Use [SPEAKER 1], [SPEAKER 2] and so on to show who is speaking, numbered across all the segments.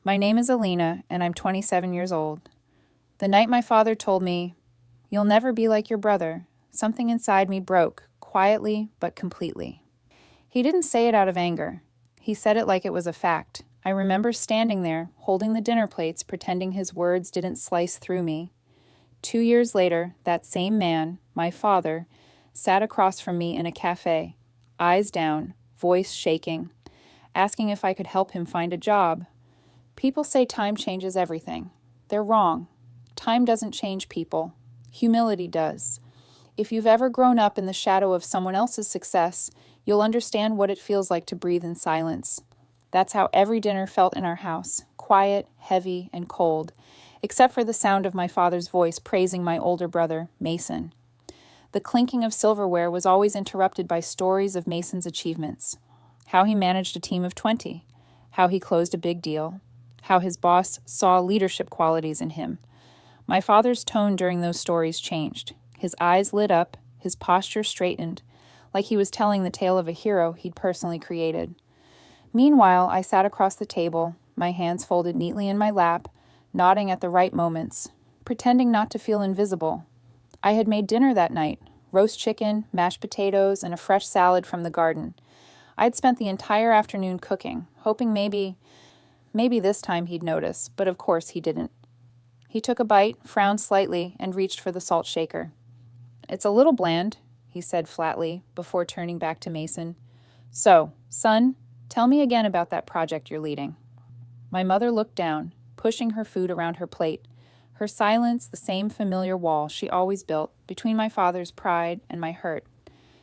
[SPEAKER 1] My name is Alina, and I'm 27 years old. The night my father told me, "You'll never be like your brother," something inside me broke, quietly but completely. He didn't say it out of anger. He said it like it was a fact. I remember standing there, holding the dinner plates, pretending his words didn't slice through me. 2 years later, that same man, my father, sat across from me in a cafe, eyes down, voice shaking, asking if I could help him find a job. People say time changes everything. They're wrong. Time doesn't change people. Humility does. If you've ever grown up in the shadow of someone else's success, you'll understand what it feels like to breathe in silence. That's how every dinner felt in our house, quiet, heavy, and cold, except for the sound of my father's voice praising my older brother, Mason. The clinking of silverware was always interrupted by stories of Mason's achievements. How he managed a team of 20, how he closed a big deal, how his boss saw leadership qualities in him. My father's tone during those stories changed. His eyes lit up, his posture straightened, like he was telling the tale of a hero he'd personally created. Meanwhile, I sat across the table, my hands folded neatly in my lap, nodding at the right moments, pretending not to feel invisible. I had made dinner that night, roast chicken, mashed potatoes, and a fresh salad from the garden. I'd spent the entire afternoon cooking, hoping maybe this time he'd notice, but of course he didn't. He took a bite, frowned slightly, and reached for the salt shaker. "It's a little bland," he said flatly, before turning back to Mason. "So, son, tell me again about that project you're leading." My mother looked down, pushing her food around her plate, her silence the same familiar wall she always built between my father's pride and my hurt.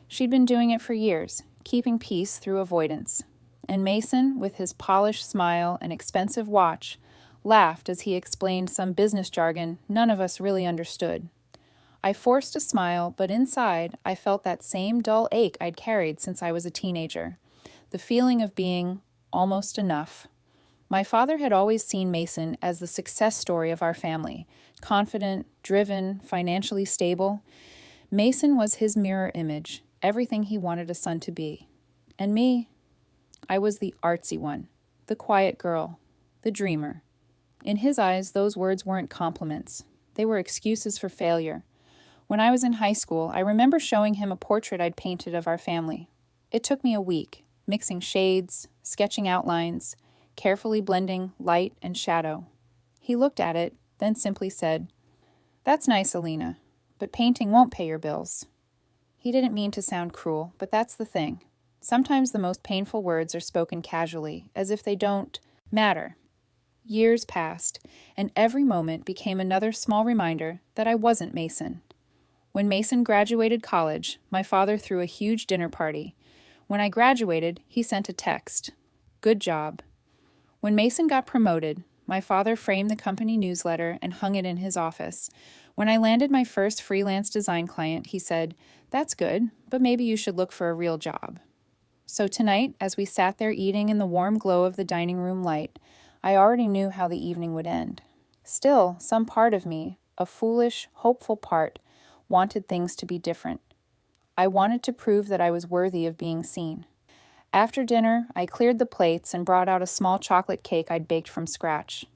[SPEAKER 1] She'd been doing it for years, keeping peace through avoidance. And Mason, with his polished smile and expensive watch, laughed as he explained some business jargon none of us really understood. I forced a smile, but inside I felt that same dull ache I'd carried since I was a teenager, the feeling of being almost enough. My father had always seen Mason as the success story of our family, confident, driven, financially stable. Mason was his mirror image, everything he wanted a son to be. And me, I was the artsy one, the quiet girl, the dreamer. In his eyes, those words weren't compliments. They were excuses for failure. When I was in high school, I remember showing him a portrait I'd painted of our family. It took me a week, mixing shades, sketching outlines, carefully blending light and shadow. He looked at it, then simply said, "That's nice, Alina, but painting won't pay your bills." He didn't mean to sound cruel, but that's the thing. Sometimes the most painful words are spoken casually, as if they don't matter. Years passed, and every moment became another small reminder that I wasn't Mason. When Mason graduated college, my father threw a huge dinner party. When I graduated, he sent a text. "Good job." When Mason got promoted, my father framed the company newsletter and hung it in his office. When I landed my first freelance design client, he said, "That's good, but maybe you should look for a real job." So tonight, as we sat there eating in the warm glow of the dining room light, I already knew how the evening would end. Still, some part of me, a foolish, hopeful part, wanted things to be different. I wanted to prove that I was worthy of being seen. After dinner, I cleared the plates and brought out a small chocolate cake I'd baked from scratch.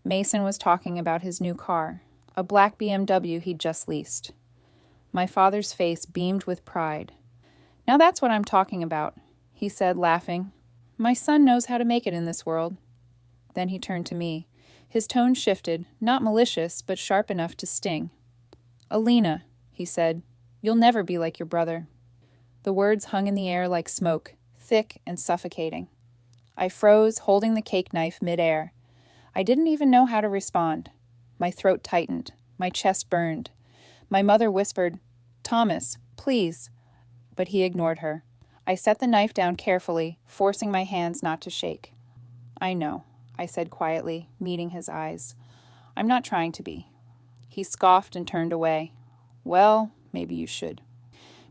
[SPEAKER 1] Mason was talking about his new car, a black BMW he'd just leased. My father's face beamed with pride. "Now that's what I'm talking about," he said, laughing. "My son knows how to make it in this world." Then he turned to me. His tone shifted, not malicious, but sharp enough to sting. "Alina," he said, "you'll never be like your brother." The words hung in the air like smoke, thick and suffocating. I froze, holding the cake knife midair. I didn't even know how to respond. My throat tightened. My chest burned. My mother whispered, "Thomas, please." But he ignored her. I set the knife down carefully, forcing my hands not to shake. "I know," I said quietly, meeting his eyes. "I'm not trying to be." He scoffed and turned away. "Well, maybe you should."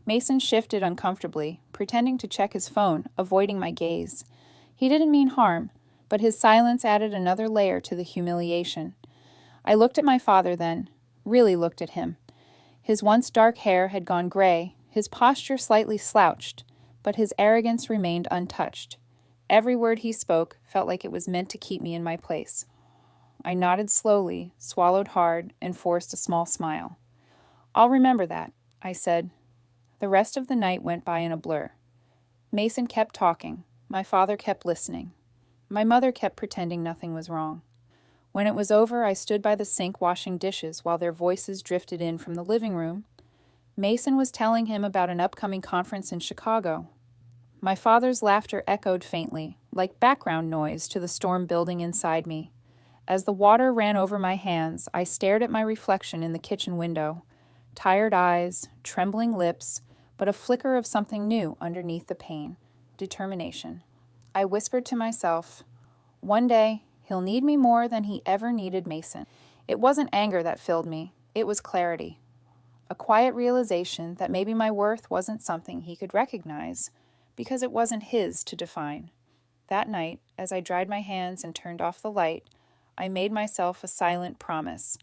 [SPEAKER 1] Mason shifted uncomfortably, pretending to check his phone, avoiding my gaze. He didn't mean harm, but his silence added another layer to the humiliation. I looked at my father then, really looked at him. His once dark hair had gone gray, his posture slightly slouched, but his arrogance remained untouched. Every word he spoke felt like it was meant to keep me in my place. I nodded slowly, swallowed hard, and forced a small smile. "I'll remember that," I said. The rest of the night went by in a blur. Mason kept talking. My father kept listening. My mother kept pretending nothing was wrong. When it was over, I stood by the sink washing dishes while their voices drifted in from the living room. Mason was telling him about an upcoming conference in Chicago. My father's laughter echoed faintly, like background noise to the storm building inside me. As the water ran over my hands, I stared at my reflection in the kitchen window. Tired eyes, trembling lips, but a flicker of something new underneath the pain. Determination. I whispered to myself, "One day, he'll need me more than he ever needed Mason." It wasn't anger that filled me. It was clarity. A quiet realization that maybe my worth wasn't something he could recognize, because it wasn't his to define. That night, as I dried my hands and turned off the light, I made myself a silent promise.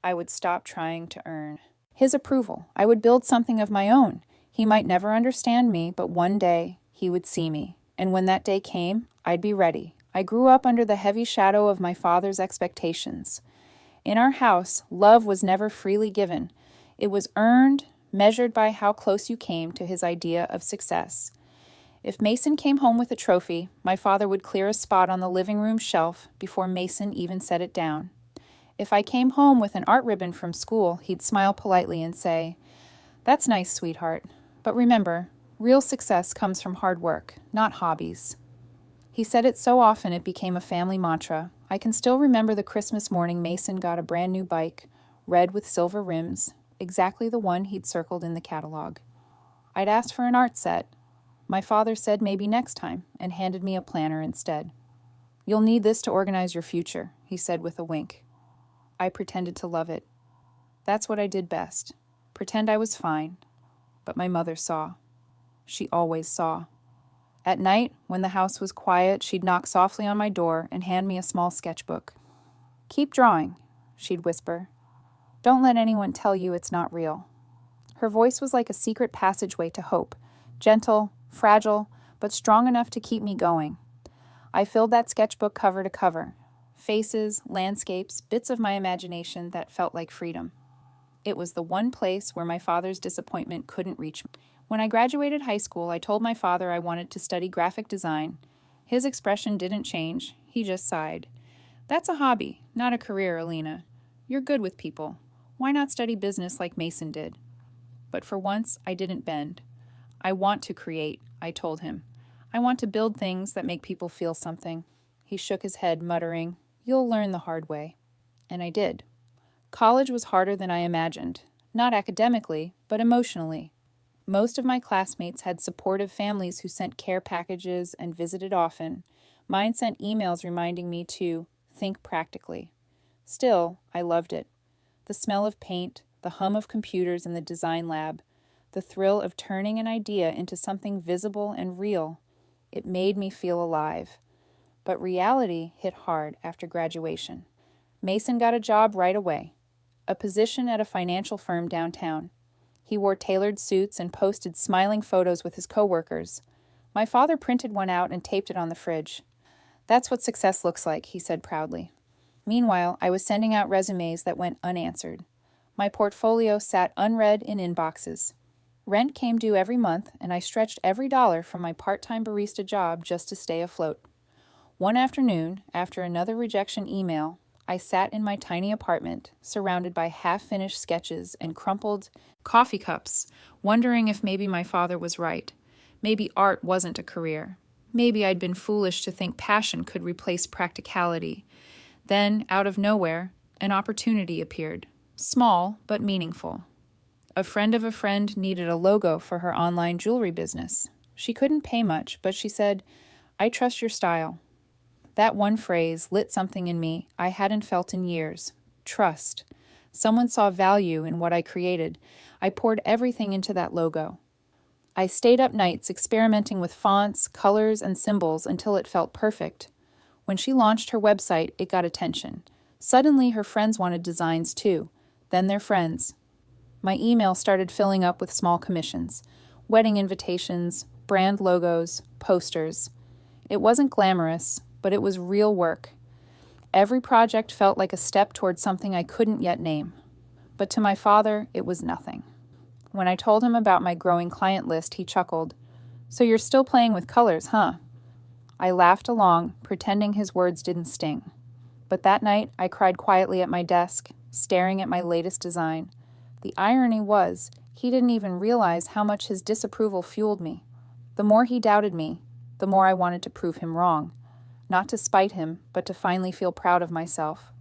[SPEAKER 1] I would stop trying to earn his approval. I would build something of my own. He might never understand me, but one day he would see me. And when that day came, I'd be ready. I grew up under the heavy shadow of my father's expectations. In our house, love was never freely given. It was earned, measured by how close you came to his idea of success. If Mason came home with a trophy, my father would clear a spot on the living room shelf before Mason even set it down. If I came home with an art ribbon from school, he'd smile politely and say, "That's nice, sweetheart. But remember, real success comes from hard work, not hobbies." He said it so often it became a family mantra. I can still remember the Christmas morning Mason got a brand new bike, red with silver rims, exactly the one he'd circled in the catalog. I'd asked for an art set. My father said maybe next time and handed me a planner instead. "You'll need this to organize your future," he said with a wink. I pretended to love it. That's what I did best. Pretend I was fine. But my mother saw. She always saw. At night, when the house was quiet, she'd knock softly on my door and hand me a small sketchbook. "Keep drawing," she'd whisper. "Don't let anyone tell you it's not real." Her voice was like a secret passageway to hope, gentle, fragile, but strong enough to keep me going. I filled that sketchbook cover to cover. Faces, landscapes, bits of my imagination that felt like freedom. It was the one place where my father's disappointment couldn't reach me. When I graduated high school, I told my father I wanted to study graphic design. His expression didn't change. He just sighed. "That's a hobby, not a career, Alina. You're good with people. Why not study business like Mason did?" But for once, I didn't bend. "I want to create," I told him. "I want to build things that make people feel something." He shook his head, muttering, "You'll learn the hard way." And I did. College was harder than I imagined. Not academically, but emotionally. Most of my classmates had supportive families who sent care packages and visited often. Mine sent emails reminding me to think practically. Still, I loved it. The smell of paint, the hum of computers in the design lab, the thrill of turning an idea into something visible and real. It made me feel alive. But reality hit hard after graduation. Mason got a job right away, a position at a financial firm downtown. He wore tailored suits and posted smiling photos with his coworkers. My father printed one out and taped it on the fridge. "That's what success looks like," he said proudly. Meanwhile, I was sending out resumes that went unanswered. My portfolio sat unread in inboxes. Rent came due every month, and I stretched every dollar from my part-time barista job just to stay afloat. One afternoon, after another rejection email, I sat in my tiny apartment, surrounded by half-finished sketches and crumpled coffee cups, wondering if maybe my father was right. Maybe art wasn't a career. Maybe I'd been foolish to think passion could replace practicality. Then, out of nowhere, an opportunity appeared. Small, but meaningful. A friend of a friend needed a logo for her online jewelry business. She couldn't pay much, but she said, "I trust your style." That one phrase lit something in me I hadn't felt in years. Trust. Someone saw value in what I created. I poured everything into that logo. I stayed up nights experimenting with fonts, colors, and symbols until it felt perfect. When she launched her website, it got attention. Suddenly, her friends wanted designs too. Then their friends. My email started filling up with small commissions. Wedding invitations, brand logos, posters. It wasn't glamorous, but it was real work. Every project felt like a step toward something I couldn't yet name. But to my father, it was nothing. When I told him about my growing client list, he chuckled. "So you're still playing with colors, huh?" I laughed along, pretending his words didn't sting. But that night, I cried quietly at my desk, staring at my latest design. The irony was, he didn't even realize how much his disapproval fueled me. The more he doubted me, the more I wanted to prove him wrong. Not to spite him, but to finally feel proud of myself.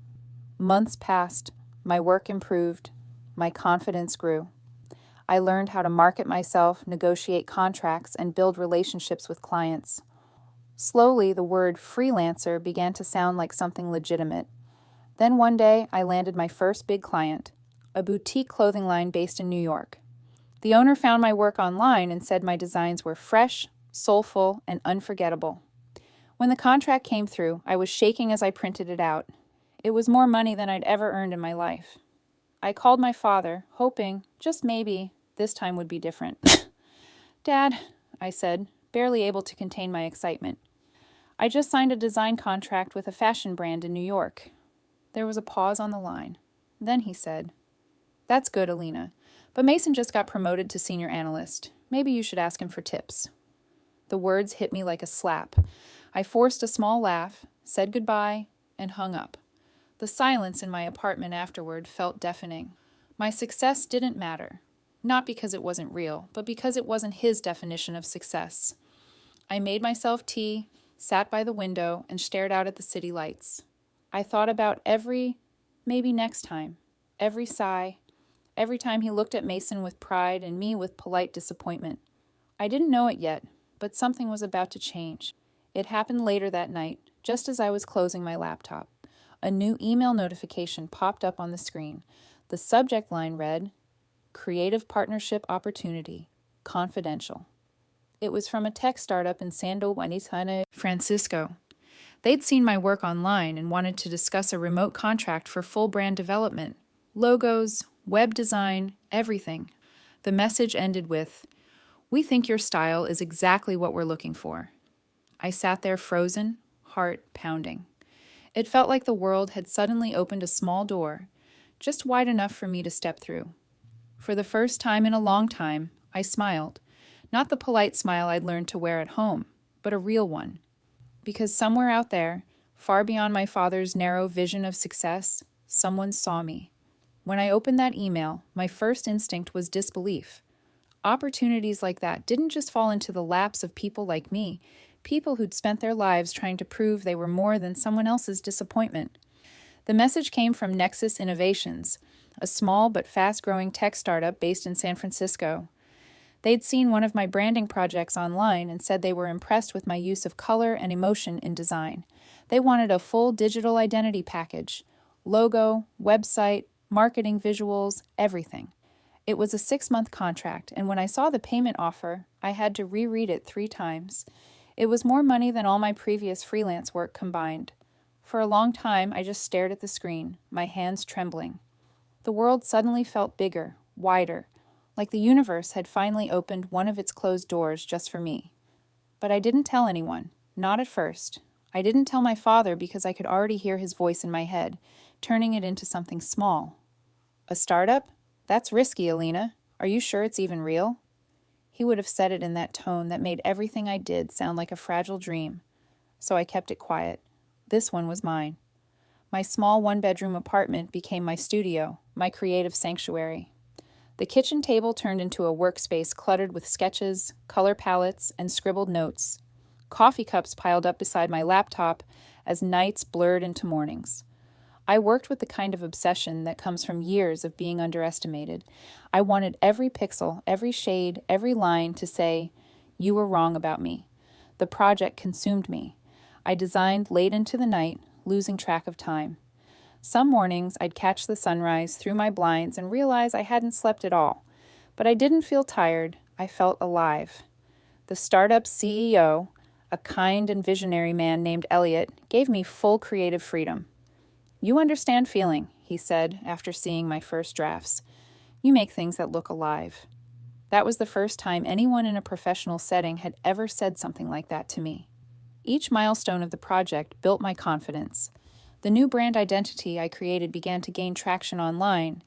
[SPEAKER 1] Months passed, my work improved, my confidence grew. I learned how to market myself, negotiate contracts, and build relationships with clients. Slowly, the word freelancer began to sound like something legitimate. Then one day, I landed my first big client, a boutique clothing line based in New York. The owner found my work online and said my designs were fresh, soulful, and unforgettable. When the contract came through, I was shaking as I printed it out. It was more money than I'd ever earned in my life. I called my father, hoping, just maybe, this time would be different. "Dad," I said, barely able to contain my excitement. "I just signed a design contract with a fashion brand in New York." There was a pause on the line. Then he said, "That's good, Alina, but Mason just got promoted to senior analyst. Maybe you should ask him for tips." The words hit me like a slap. I forced a small laugh, said goodbye, and hung up. The silence in my apartment afterward felt deafening. My success didn't matter, not because it wasn't real, but because it wasn't his definition of success. I made myself tea, sat by the window, and stared out at the city lights. I thought about every maybe next time, every sigh, every time he looked at Mason with pride and me with polite disappointment. I didn't know it yet, but something was about to change. It happened later that night, just as I was closing my laptop. A new email notification popped up on the screen. The subject line read, "Creative Partnership Opportunity, Confidential." It was from a tech startup in San Francisco. They'd seen my work online and wanted to discuss a remote contract for full brand development, logos, web design, everything. The message ended with, "We think your style is exactly what we're looking for." I sat there frozen, heart pounding. It felt like the world had suddenly opened a small door, just wide enough for me to step through. For the first time in a long time, I smiled. Not the polite smile I'd learned to wear at home, but a real one. Because somewhere out there, far beyond my father's narrow vision of success, someone saw me. When I opened that email, my first instinct was disbelief. Opportunities like that didn't just fall into the laps of people like me, people who'd spent their lives trying to prove they were more than someone else's disappointment. The message came from Nexus Innovations, a small but fast-growing tech startup based in San Francisco. They'd seen one of my branding projects online and said they were impressed with my use of color and emotion in design. They wanted a full digital identity package, logo, website, marketing visuals, everything. It was a 6-month contract, and when I saw the payment offer, I had to reread it 3 times. It was more money than all my previous freelance work combined. For a long time, I just stared at the screen, my hands trembling. The world suddenly felt bigger, wider, like the universe had finally opened one of its closed doors just for me. But I didn't tell anyone, not at first. I didn't tell my father because I could already hear his voice in my head, turning it into something small. "A startup? That's risky, Alina. Are you sure it's even real?" He would have said it in that tone that made everything I did sound like a fragile dream. So I kept it quiet. This one was mine. My small 1-bedroom apartment became my studio, my creative sanctuary. The kitchen table turned into a workspace cluttered with sketches, color palettes, and scribbled notes. Coffee cups piled up beside my laptop as nights blurred into mornings. I worked with the kind of obsession that comes from years of being underestimated. I wanted every pixel, every shade, every line to say, "You were wrong about me." The project consumed me. I designed late into the night, losing track of time. Some mornings, I'd catch the sunrise through my blinds and realize I hadn't slept at all. But I didn't feel tired. I felt alive. The startup's CEO, a kind and visionary man named Elliot, gave me full creative freedom. "You understand feeling," he said after seeing my first drafts. "You make things that look alive." That was the first time anyone in a professional setting had ever said something like that to me. Each milestone of the project built my confidence. The new brand identity I created began to gain traction online.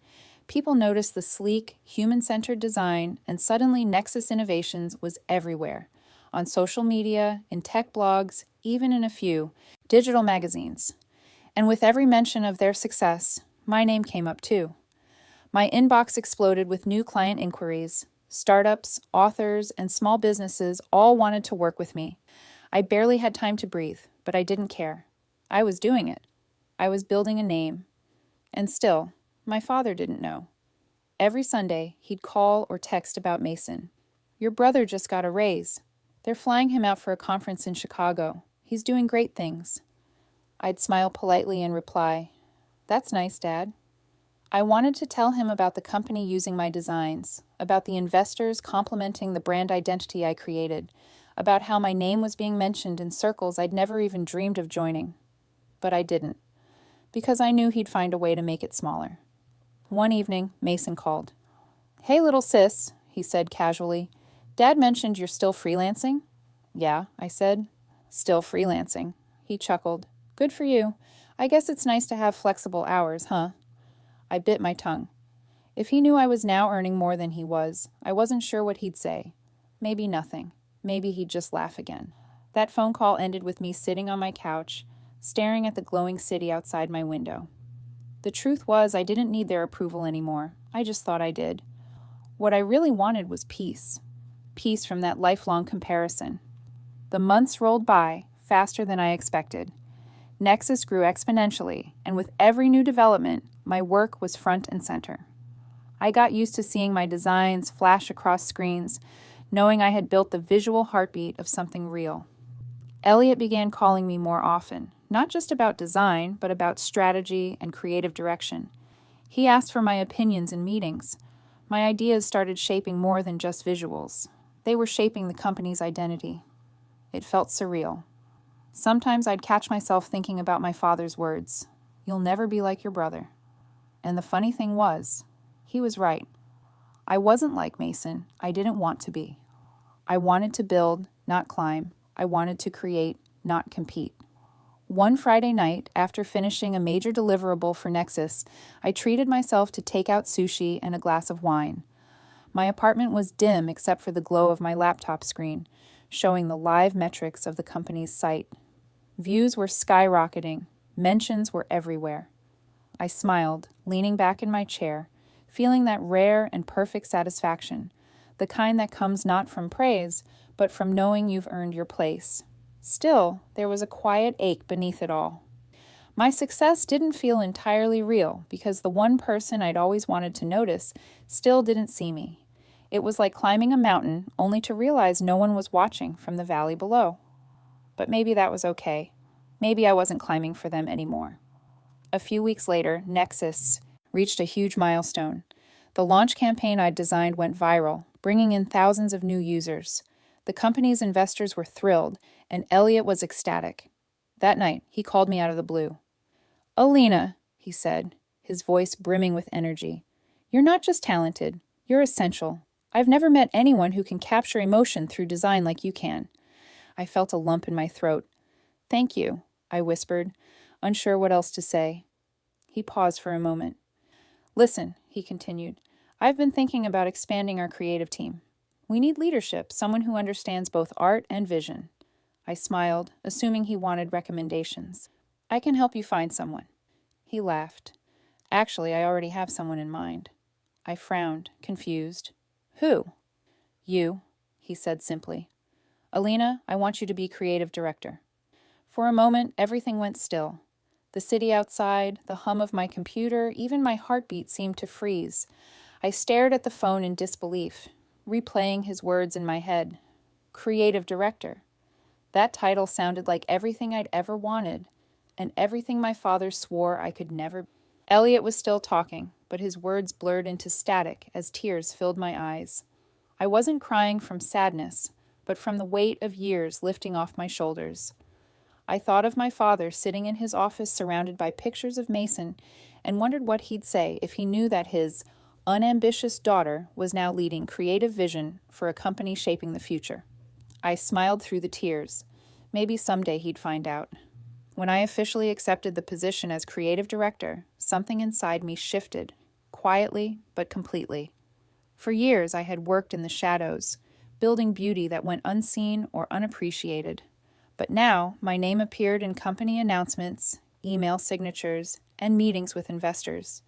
[SPEAKER 1] People noticed the sleek, human-centered design, and suddenly Nexus Innovations was everywhere. On social media, in tech blogs, even in a few digital magazines. And with every mention of their success, my name came up too. My inbox exploded with new client inquiries. Startups, authors, and small businesses all wanted to work with me. I barely had time to breathe, but I didn't care. I was doing it. I was building a name. And still, my father didn't know. Every Sunday, he'd call or text about Mason. "Your brother just got a raise. They're flying him out for a conference in Chicago. He's doing great things." I'd smile politely and reply, "That's nice, Dad." I wanted to tell him about the company using my designs, about the investors complimenting the brand identity I created, about how my name was being mentioned in circles I'd never even dreamed of joining. But I didn't, because I knew he'd find a way to make it smaller. One evening, Mason called. "Hey, little sis," he said casually. "Dad mentioned you're still freelancing?" "Yeah," I said. "Still freelancing." He chuckled. "Good for you. I guess it's nice to have flexible hours, huh?" I bit my tongue. If he knew I was now earning more than he was, I wasn't sure what he'd say. Maybe nothing. Maybe he'd just laugh again. That phone call ended with me sitting on my couch, staring at the glowing city outside my window. The truth was, I didn't need their approval anymore. I just thought I did. What I really wanted was peace. Peace from that lifelong comparison. The months rolled by, faster than I expected. Nexus grew exponentially, and with every new development, my work was front and center. I got used to seeing my designs flash across screens, knowing I had built the visual heartbeat of something real. Elliot began calling me more often, not just about design, but about strategy and creative direction. He asked for my opinions in meetings. My ideas started shaping more than just visuals. They were shaping the company's identity. It felt surreal. Sometimes I'd catch myself thinking about my father's words, "You'll never be like your brother." And the funny thing was, he was right. I wasn't like Mason. I didn't want to be. I wanted to build, not climb. I wanted to create, not compete. One Friday night, after finishing a major deliverable for Nexus, I treated myself to takeout sushi and a glass of wine. My apartment was dim except for the glow of my laptop screen, showing the live metrics of the company's site. Views were skyrocketing. Mentions were everywhere. I smiled, leaning back in my chair, feeling that rare and perfect satisfaction, the kind that comes not from praise, but from knowing you've earned your place. Still, there was a quiet ache beneath it all. My success didn't feel entirely real because the one person I'd always wanted to notice still didn't see me. It was like climbing a mountain only to realize no one was watching from the valley below. But maybe that was okay. Maybe I wasn't climbing for them anymore. A few weeks later, Nexus reached a huge milestone. The launch campaign I'd designed went viral, bringing in thousands of new users. The company's investors were thrilled, and Elliot was ecstatic. That night, he called me out of the blue. "Alina," he said, his voice brimming with energy. "You're not just talented, you're essential. I've never met anyone who can capture emotion through design like you can." I felt a lump in my throat. "Thank you," I whispered, unsure what else to say. He paused for a moment. "Listen," he continued, "I've been thinking about expanding our creative team. We need leadership, someone who understands both art and vision." I smiled, assuming he wanted recommendations. "I can help you find someone." He laughed. "Actually, I already have someone in mind." I frowned, confused. "Who?" "You," he said simply. "Alina, I want you to be creative director." For a moment, everything went still. The city outside, the hum of my computer, even my heartbeat seemed to freeze. I stared at the phone in disbelief, replaying his words in my head. Creative director. That title sounded like everything I'd ever wanted, and everything my father swore I could never. Elliot was still talking, but his words blurred into static as tears filled my eyes. I wasn't crying from sadness, but from the weight of years lifting off my shoulders. I thought of my father sitting in his office surrounded by pictures of Mason and wondered what he'd say if he knew that his unambitious daughter was now leading creative vision for a company shaping the future. I smiled through the tears. Maybe someday he'd find out. When I officially accepted the position as creative director, something inside me shifted, quietly but completely. For years, I had worked in the shadows, building beauty that went unseen or unappreciated. But now, my name appeared in company announcements, email signatures, and meetings with investors.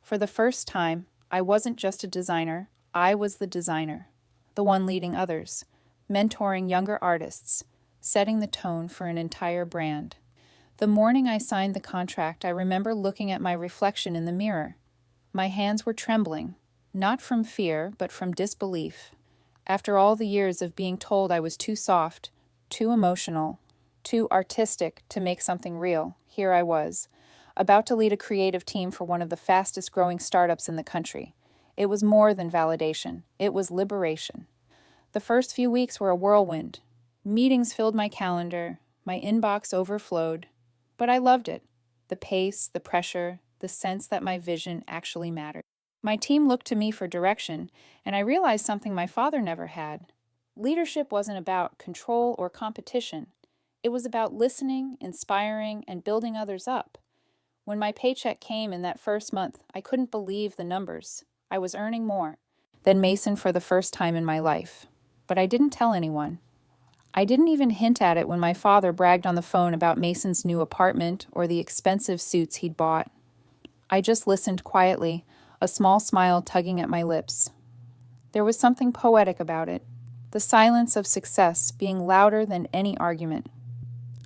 [SPEAKER 1] For the first time, I wasn't just a designer, I was the designer, the one leading others, mentoring younger artists, setting the tone for an entire brand. The morning I signed the contract, I remember looking at my reflection in the mirror. My hands were trembling, not from fear, but from disbelief. After all the years of being told I was too soft, too emotional, too artistic to make something real, here I was, about to lead a creative team for one of the fastest growing startups in the country. It was more than validation. It was liberation. The first few weeks were a whirlwind. Meetings filled my calendar. My inbox overflowed. But I loved it. The pace, the pressure, the sense that my vision actually mattered. My team looked to me for direction, and I realized something my father never had. Leadership wasn't about control or competition. It was about listening, inspiring, and building others up. When my paycheck came in that first month, I couldn't believe the numbers. I was earning more than Mason for the first time in my life. But I didn't tell anyone. I didn't even hint at it when my father bragged on the phone about Mason's new apartment or the expensive suits he'd bought. I just listened quietly, a small smile tugging at my lips. There was something poetic about it, the silence of success being louder than any argument.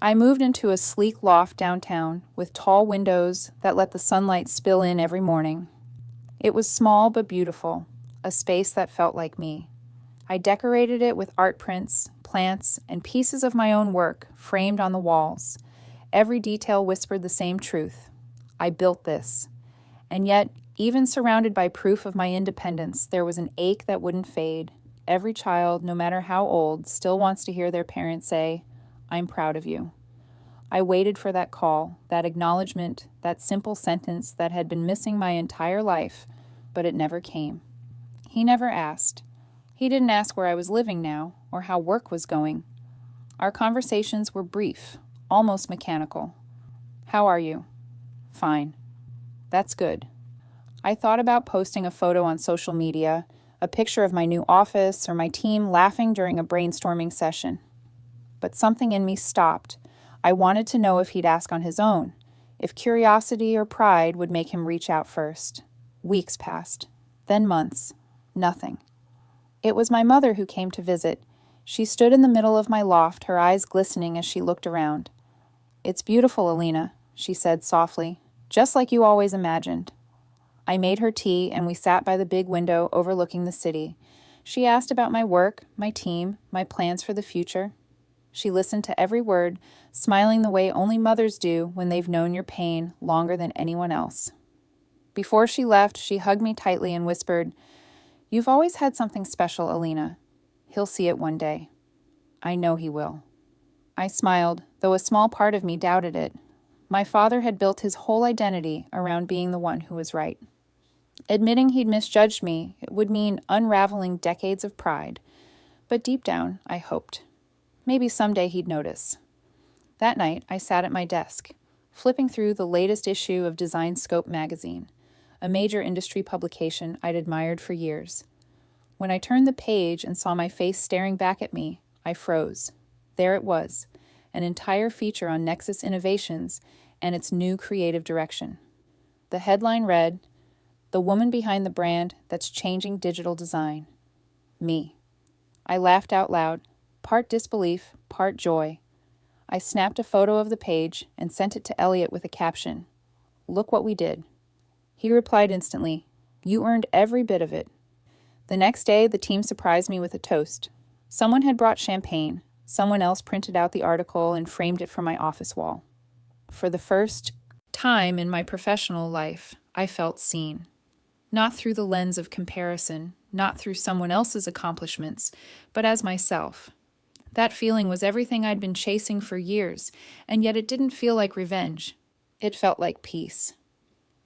[SPEAKER 1] I moved into a sleek loft downtown with tall windows that let the sunlight spill in every morning. It was small but beautiful, a space that felt like me. I decorated it with art prints, plants, and pieces of my own work framed on the walls. Every detail whispered the same truth. I built this. And yet, even surrounded by proof of my independence, there was an ache that wouldn't fade. Every child, no matter how old, still wants to hear their parents say, "I'm proud of you." I waited for that call, that acknowledgement, that simple sentence that had been missing my entire life, but it never came. He never asked. He didn't ask where I was living now, or how work was going. Our conversations were brief, almost mechanical. "How are you?" "Fine." "That's good." I thought about posting a photo on social media, a picture of my new office or my team laughing during a brainstorming session. But something in me stopped. I wanted to know if he'd ask on his own, if curiosity or pride would make him reach out first. Weeks passed, then months. Nothing. It was my mother who came to visit. She stood in the middle of my loft, her eyes glistening as she looked around. "It's beautiful, Alina," she said softly, "just like you always imagined." I made her tea, and we sat by the big window overlooking the city. She asked about my work, my team, my plans for the future. She listened to every word, smiling the way only mothers do when they've known your pain longer than anyone else. Before she left, she hugged me tightly and whispered, "You've always had something special, Alina. He'll see it one day." "I know he will." I smiled, though a small part of me doubted it. My father had built his whole identity around being the one who was right. Admitting he'd misjudged me would mean unraveling decades of pride. But deep down, I hoped. Maybe someday he'd notice. That night, I sat at my desk, flipping through the latest issue of Design Scope magazine, a major industry publication I'd admired for years. When I turned the page and saw my face staring back at me, I froze. There it was, an entire feature on Nexus Innovations and its new creative direction. The headline read, "The woman behind the brand that's changing digital design." Me. I laughed out loud, part disbelief, part joy. I snapped a photo of the page and sent it to Elliot with a caption, "Look what we did." He replied instantly, "You earned every bit of it." The next day, the team surprised me with a toast. Someone had brought champagne. Someone else printed out the article and framed it for my office wall. For the first time in my professional life, I felt seen. Not through the lens of comparison, not through someone else's accomplishments, but as myself. That feeling was everything I'd been chasing for years, and yet it didn't feel like revenge. It felt like peace.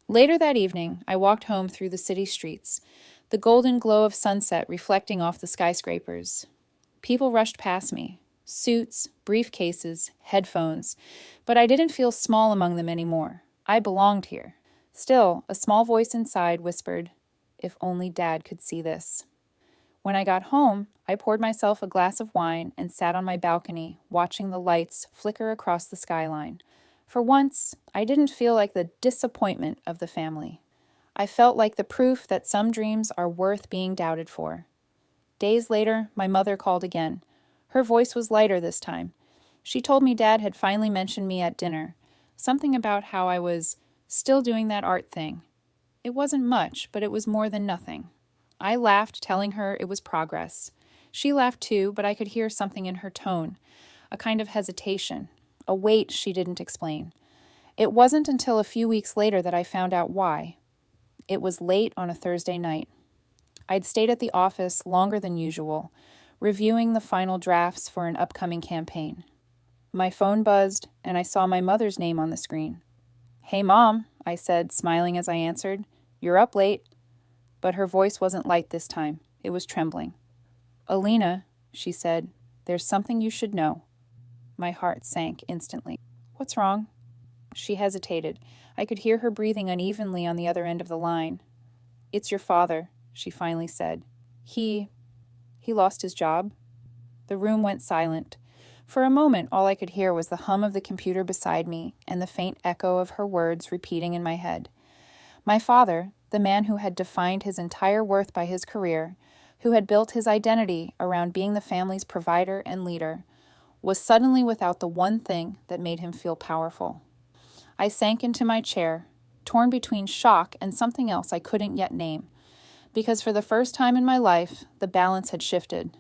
[SPEAKER 1] Later that evening, I walked home through the city streets, the golden glow of sunset reflecting off the skyscrapers. People rushed past me, Suits, briefcases, headphones. But I didn't feel small among them anymore. I belonged here. Still, a small voice inside whispered, "If only Dad could see this." When I got home, I poured myself a glass of wine and sat on my balcony, watching the lights flicker across the skyline. For once, I didn't feel like the disappointment of the family. I felt like the proof that some dreams are worth being doubted for. Days later, my mother called again. Her voice was lighter this time. She told me Dad had finally mentioned me at dinner, something about how I was still doing that art thing. It wasn't much, but it was more than nothing. I laughed, telling her it was progress. She laughed too, but I could hear something in her tone, a kind of hesitation, a weight she didn't explain. It wasn't until a few weeks later that I found out why. It was late on a Thursday night. I'd stayed at the office longer than usual, reviewing the final drafts for an upcoming campaign. My phone buzzed, and I saw my mother's name on the screen. "Hey, Mom," I said, smiling as I answered. "You're up late." But her voice wasn't light this time. It was trembling. "Alina," she said, "there's something you should know." My heart sank instantly. "What's wrong?" She hesitated. I could hear her breathing unevenly on the other end of the line. "It's your father," she finally said. He lost his job." The room went silent. For a moment, all I could hear was the hum of the computer beside me and the faint echo of her words repeating in my head. My father, the man who had defined his entire worth by his career, who had built his identity around being the family's provider and leader, was suddenly without the one thing that made him feel powerful. I sank into my chair, torn between shock and something else I couldn't yet name, because for the first time in my life, the balance had shifted.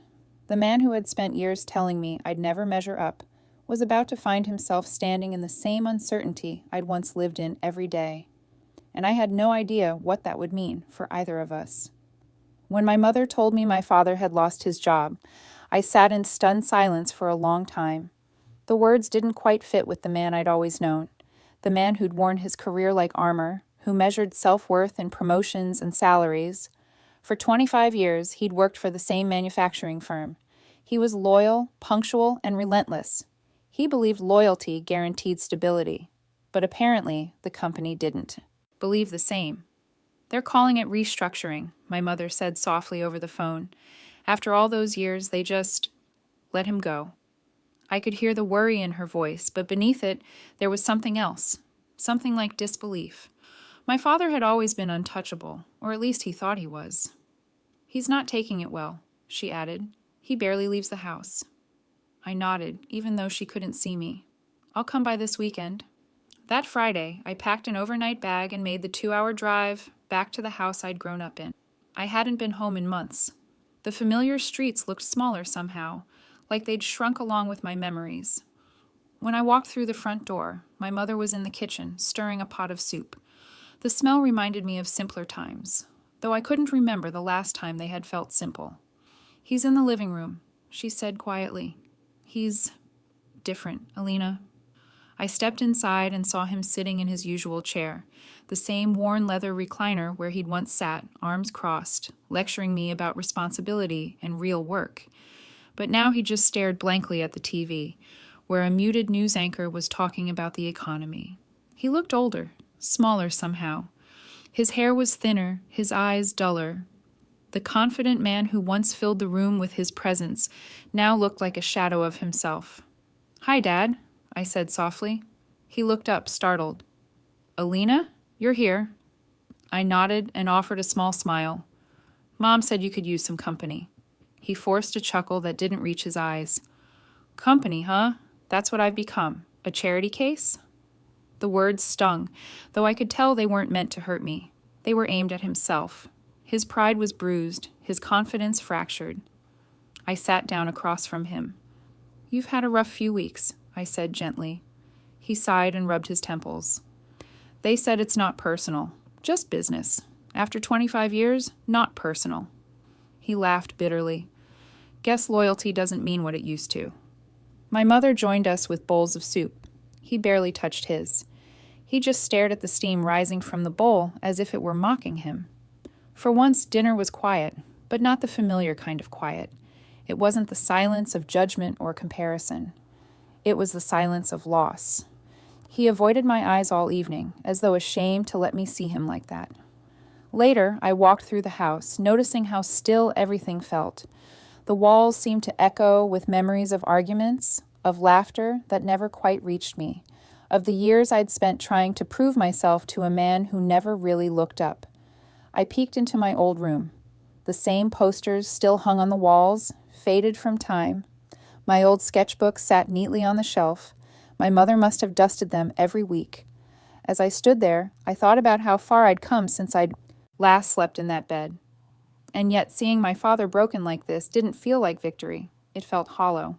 [SPEAKER 1] The man who had spent years telling me I'd never measure up was about to find himself standing in the same uncertainty I'd once lived in every day. And I had no idea what that would mean for either of us. When my mother told me my father had lost his job, I sat in stunned silence for a long time. The words didn't quite fit with the man I'd always known, the man who'd worn his career like armor, who measured self-worth in promotions and salaries. For 25 years, he'd worked for the same manufacturing firm. He was loyal, punctual, and relentless. He believed loyalty guaranteed stability, but apparently the company didn't believe the same. "They're calling it restructuring," my mother said softly over the phone. "After all those years, they just let him go." I could hear the worry in her voice, but beneath it, there was something else, something like disbelief. My father had always been untouchable, or at least he thought he was. "He's not taking it well," she added. "He barely leaves the house." I nodded, even though she couldn't see me. "I'll come by this weekend." That Friday, I packed an overnight bag and made the 2-hour drive back to the house I'd grown up in. I hadn't been home in months. The familiar streets looked smaller somehow, like they'd shrunk along with my memories. When I walked through the front door, my mother was in the kitchen, stirring a pot of soup. The smell reminded me of simpler times, though I couldn't remember the last time they had felt simple. "He's in the living room," she said quietly. "He's different, Alina." I stepped inside and saw him sitting in his usual chair, the same worn leather recliner where he'd once sat, arms crossed, lecturing me about responsibility and real work. But now he just stared blankly at the TV, where a muted news anchor was talking about the economy. He looked older, smaller somehow. His hair was thinner, his eyes duller. The confident man who once filled the room with his presence now looked like a shadow of himself. "Hi, Dad," I said softly. He looked up, startled. "Alina, you're here." I nodded and offered a small smile. "Mom said you could use some company." He forced a chuckle that didn't reach his eyes. "Company, huh? That's what I've become. A charity case?" The words stung, though I could tell they weren't meant to hurt me. They were aimed at himself. His pride was bruised, his confidence fractured. I sat down across from him. "You've had a rough few weeks," I said gently. He sighed and rubbed his temples. "They said it's not personal, just business. After 25 years, not personal." He laughed bitterly. "Guess loyalty doesn't mean what it used to." My mother joined us with bowls of soup. He barely touched his. He just stared at the steam rising from the bowl as if it were mocking him. For once, dinner was quiet, but not the familiar kind of quiet. It wasn't the silence of judgment or comparison. It was the silence of loss. He avoided my eyes all evening, as though ashamed to let me see him like that. Later, I walked through the house, noticing how still everything felt. The walls seemed to echo with memories of arguments, of laughter that never quite reached me, of the years I'd spent trying to prove myself to a man who never really looked up. I peeked into my old room. The same posters still hung on the walls, faded from time. My old sketchbooks sat neatly on the shelf. My mother must have dusted them every week. As I stood there, I thought about how far I'd come since I'd last slept in that bed. And yet seeing my father broken like this didn't feel like victory. It felt hollow.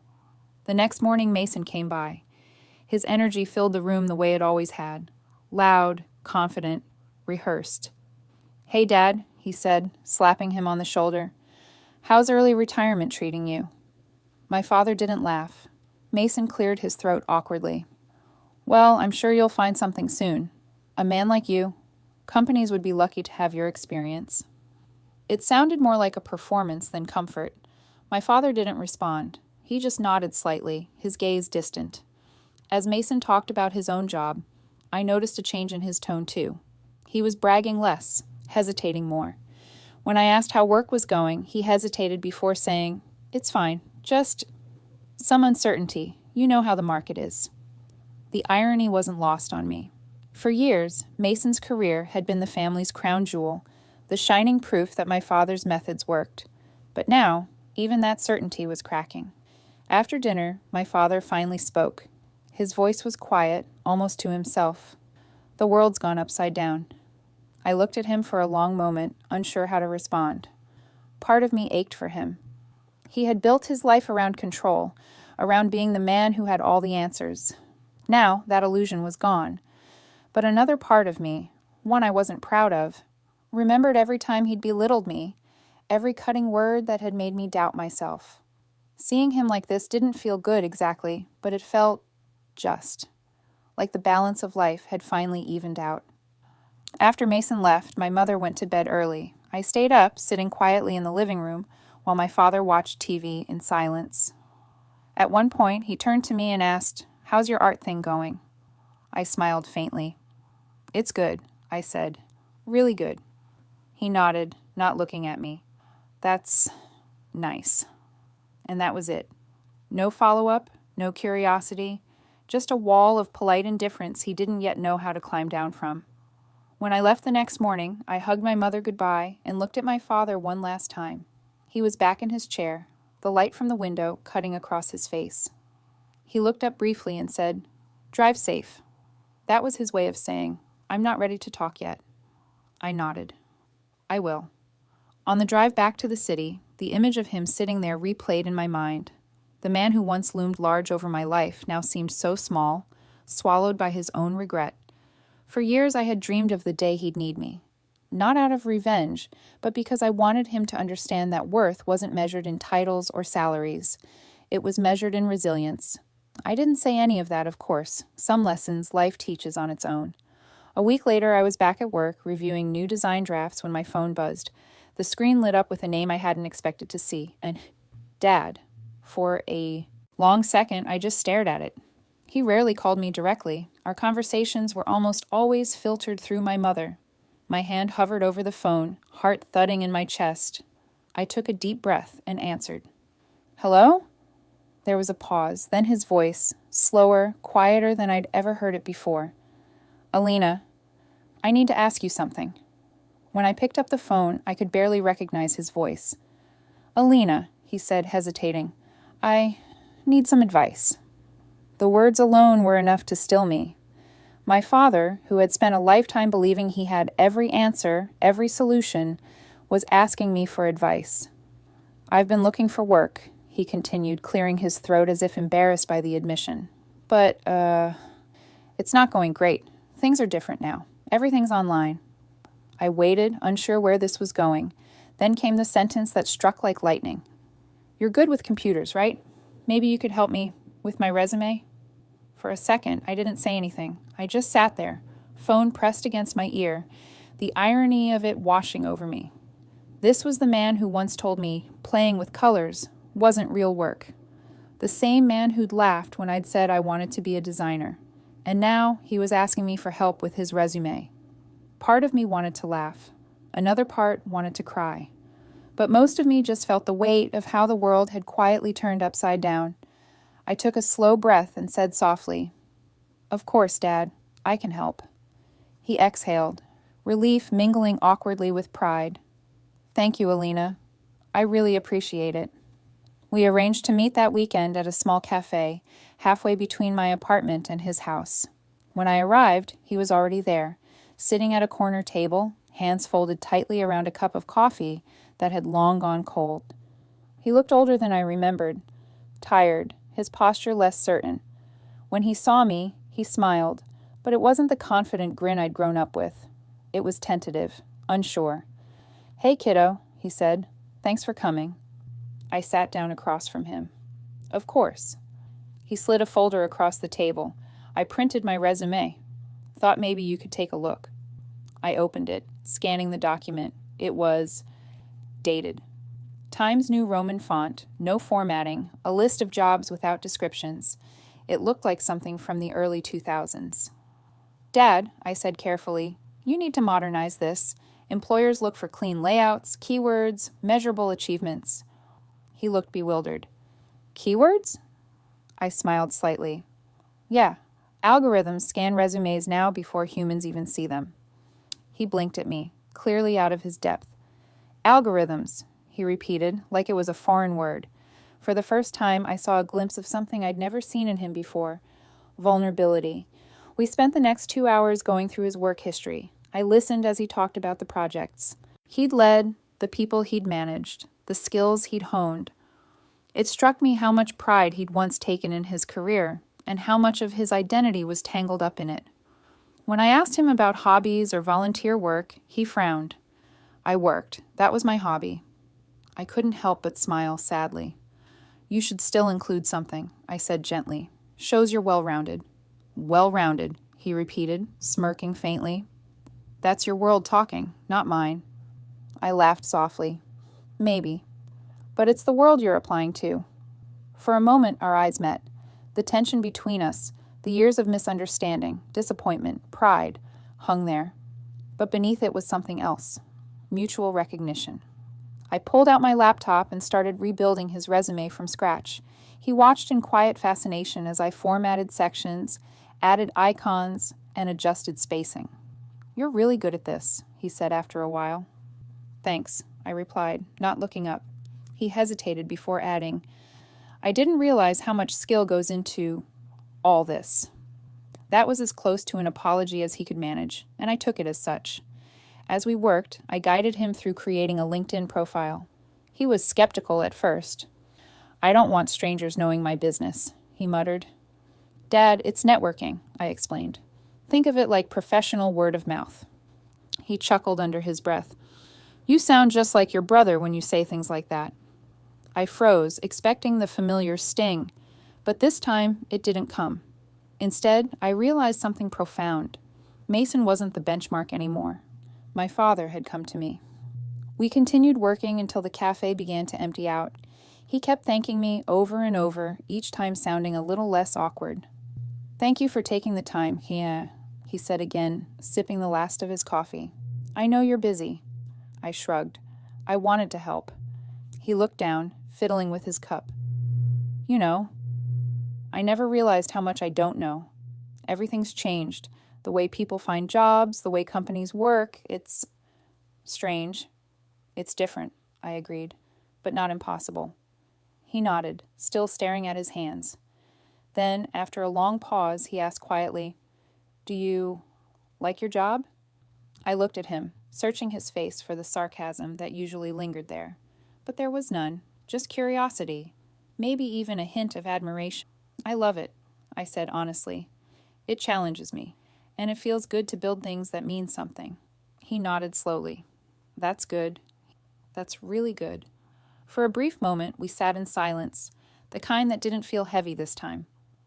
[SPEAKER 1] The next morning Mason came by. His energy filled the room the way it always had. Loud, confident, rehearsed. "Hey, Dad," he said, slapping him on the shoulder. "How's early retirement treating you?" My father didn't laugh. Mason cleared his throat awkwardly. "Well, I'm sure you'll find something soon. A man like you. Companies would be lucky to have your experience." It sounded more like a performance than comfort. My father didn't respond. He just nodded slightly, his gaze distant. As Mason talked about his own job, I noticed a change in his tone too. He was bragging less, hesitating more. When I asked how work was going, he hesitated before saying, "It's fine, just some uncertainty. You know how the market is." The irony wasn't lost on me. For years, Mason's career had been the family's crown jewel, the shining proof that my father's methods worked. But now, even that certainty was cracking. After dinner, my father finally spoke. His voice was quiet, almost to himself. "The world's gone upside down." I looked at him for a long moment, unsure how to respond. Part of me ached for him. He had built his life around control, around being the man who had all the answers. Now, that illusion was gone. But another part of me, one I wasn't proud of, remembered every time he'd belittled me, every cutting word that had made me doubt myself. Seeing him like this didn't feel good exactly, but it felt just, like the balance of life had finally evened out. After Mason left, my mother went to bed early. I stayed up, sitting quietly in the living room, while my father watched TV in silence. At one point, he turned to me and asked, "How's your art thing going?" I smiled faintly. "It's good," I said. "Really good." He nodded, not looking at me. "That's nice." And that was it. No follow-up, no curiosity, just a wall of polite indifference he didn't yet know how to climb down from. When I left the next morning, I hugged my mother goodbye and looked at my father one last time. He was back in his chair, the light from the window cutting across his face. He looked up briefly and said, "Drive safe." That was his way of saying, "I'm not ready to talk yet." I nodded. "I will." On the drive back to the city, the image of him sitting there replayed in my mind. The man who once loomed large over my life now seemed so small, swallowed by his own regret. For years I had dreamed of the day he'd need me. Not out of revenge, but because I wanted him to understand that worth wasn't measured in titles or salaries. It was measured in resilience. I didn't say any of that, of course. Some lessons life teaches on its own. A week later, I was back at work, reviewing new design drafts when my phone buzzed. The screen lit up with a name I hadn't expected to see, and Dad. For a long second, I just stared at it. He rarely called me directly. Our conversations were almost always filtered through my mother. My hand hovered over the phone, heart thudding in my chest. I took a deep breath and answered. "Hello?" There was a pause, then his voice, slower, quieter than I'd ever heard it before. "Alina, I need to ask you something." When I picked up the phone, I could barely recognize his voice. "Alina," he said, hesitating, "I need some advice." The words alone were enough to still me. My father, who had spent a lifetime believing he had every answer, every solution, was asking me for advice. "I've been looking for work," he continued, clearing his throat as if embarrassed by the admission. "But, it's not going great. Things are different now. Everything's online." I waited, unsure where this was going. Then came the sentence that struck like lightning. "You're good with computers, right? Maybe you could help me with my resume?" For a second, I didn't say anything. I just sat there, phone pressed against my ear, the irony of it washing over me. This was the man who once told me playing with colors wasn't real work. The same man who'd laughed when I'd said I wanted to be a designer. And now he was asking me for help with his resume. Part of me wanted to laugh. Another part wanted to cry. But most of me just felt the weight of how the world had quietly turned upside down. I took a slow breath and said softly, "Of course, Dad, I can help." He exhaled, relief mingling awkwardly with pride. "Thank you, Alina. I really appreciate it." We arranged to meet that weekend at a small cafe, halfway between my apartment and his house. When I arrived, he was already there, sitting at a corner table, hands folded tightly around a cup of coffee that had long gone cold. He looked older than I remembered, tired, his posture less certain. When he saw me, he smiled, but it wasn't the confident grin I'd grown up with. It was tentative, unsure. "Hey, kiddo," he said. "Thanks for coming." I sat down across from him. "Of course." He slid a folder across the table. I printed my resume. "Thought maybe you could take a look." I opened it, scanning the document. It was dated. Times New Roman font, no formatting, a list of jobs without descriptions. It looked like something from the early 2000s. "Dad," I said carefully, "you need to modernize this. Employers look for clean layouts, keywords, measurable achievements." He looked bewildered. "Keywords?" I smiled slightly. "Yeah, algorithms scan resumes now before humans even see them." He blinked at me, clearly out of his depth. "Algorithms," he repeated, like it was a foreign word. For the first time, I saw a glimpse of something I'd never seen in him before: vulnerability. We spent the next 2 hours going through his work history. I listened as he talked about the projects he'd led, the people he'd managed, the skills he'd honed. It struck me how much pride he'd once taken in his career, and how much of his identity was tangled up in it. When I asked him about hobbies or volunteer work, he frowned. I worked. That was my hobby. I couldn't help but smile sadly. "You should still include something," I said gently. "Shows you're well-rounded." "Well-rounded," he repeated, smirking faintly. "That's your world talking, not mine." I laughed softly. "Maybe. But it's the world you're applying to." For a moment, our eyes met. The tension between us, the years of misunderstanding, disappointment, pride, hung there. But beneath it was something else: mutual recognition. I pulled out my laptop and started rebuilding his resume from scratch. He watched in quiet fascination as I formatted sections, added icons, and adjusted spacing. "You're really good at this," he said after a while. "Thanks," I replied, not looking up. He hesitated before adding, "I didn't realize how much skill goes into all this." That was as close to an apology as he could manage, and I took it as such. As we worked, I guided him through creating a LinkedIn profile. He was skeptical at first. "I don't want strangers knowing my business," he muttered. "Dad, it's networking," I explained. "Think of it like professional word of mouth." He chuckled under his breath. "You sound just like your brother when you say things like that." I froze, expecting the familiar sting, but this time it didn't come. Instead, I realized something profound. Mason wasn't the benchmark anymore. My father had come to me. We continued working until the cafe began to empty out. He kept thanking me over and over, each time sounding a little less awkward. "Thank you for taking the time," he said again, sipping the last of his coffee. "I know you're busy." I shrugged. I wanted to help. He looked down, fiddling with his cup. "You know, I never realized how much I don't know. Everything's changed. The way people find jobs, the way companies work, it's strange." "It's different," I agreed, "but not impossible." He nodded, still staring at his hands. Then, after a long pause, he asked quietly, "Do you like your job?" I looked at him, searching his face for the sarcasm that usually lingered there. But there was none, just curiosity, maybe even a hint of admiration. "I love it," I said honestly. "It challenges me, and it feels good to build things that mean something." He nodded slowly. "That's good. That's really good." For a brief moment, we sat in silence, the kind that didn't feel heavy this time.